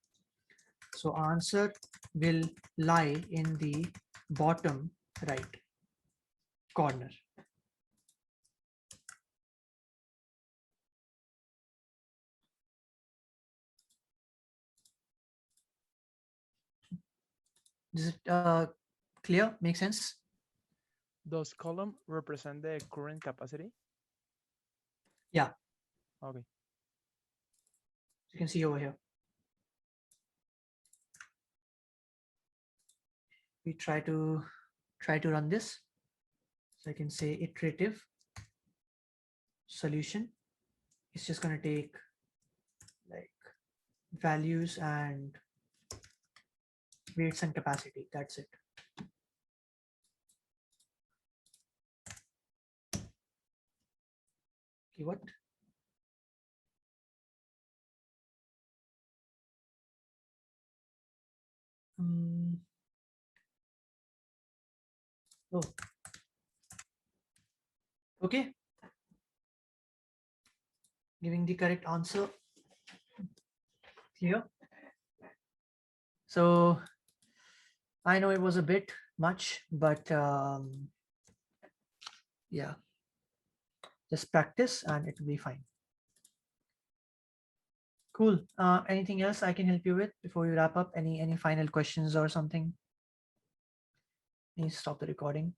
So answer will lie in the bottom right corner. Is it clear? Make sense? Does column represent the current capacity? Yeah. Okay. You can see over here. We try to run this. So I can say iterative solution. It's just going to take like values and weights and capacity. That's it. Okay, what? Oh. Okay. Giving the correct answer. Clear? So I know it was a bit much, but yeah, just practice and it will be fine. Cool. Anything else I can help you with before we wrap up? Any final questions or something? Please stop the recording.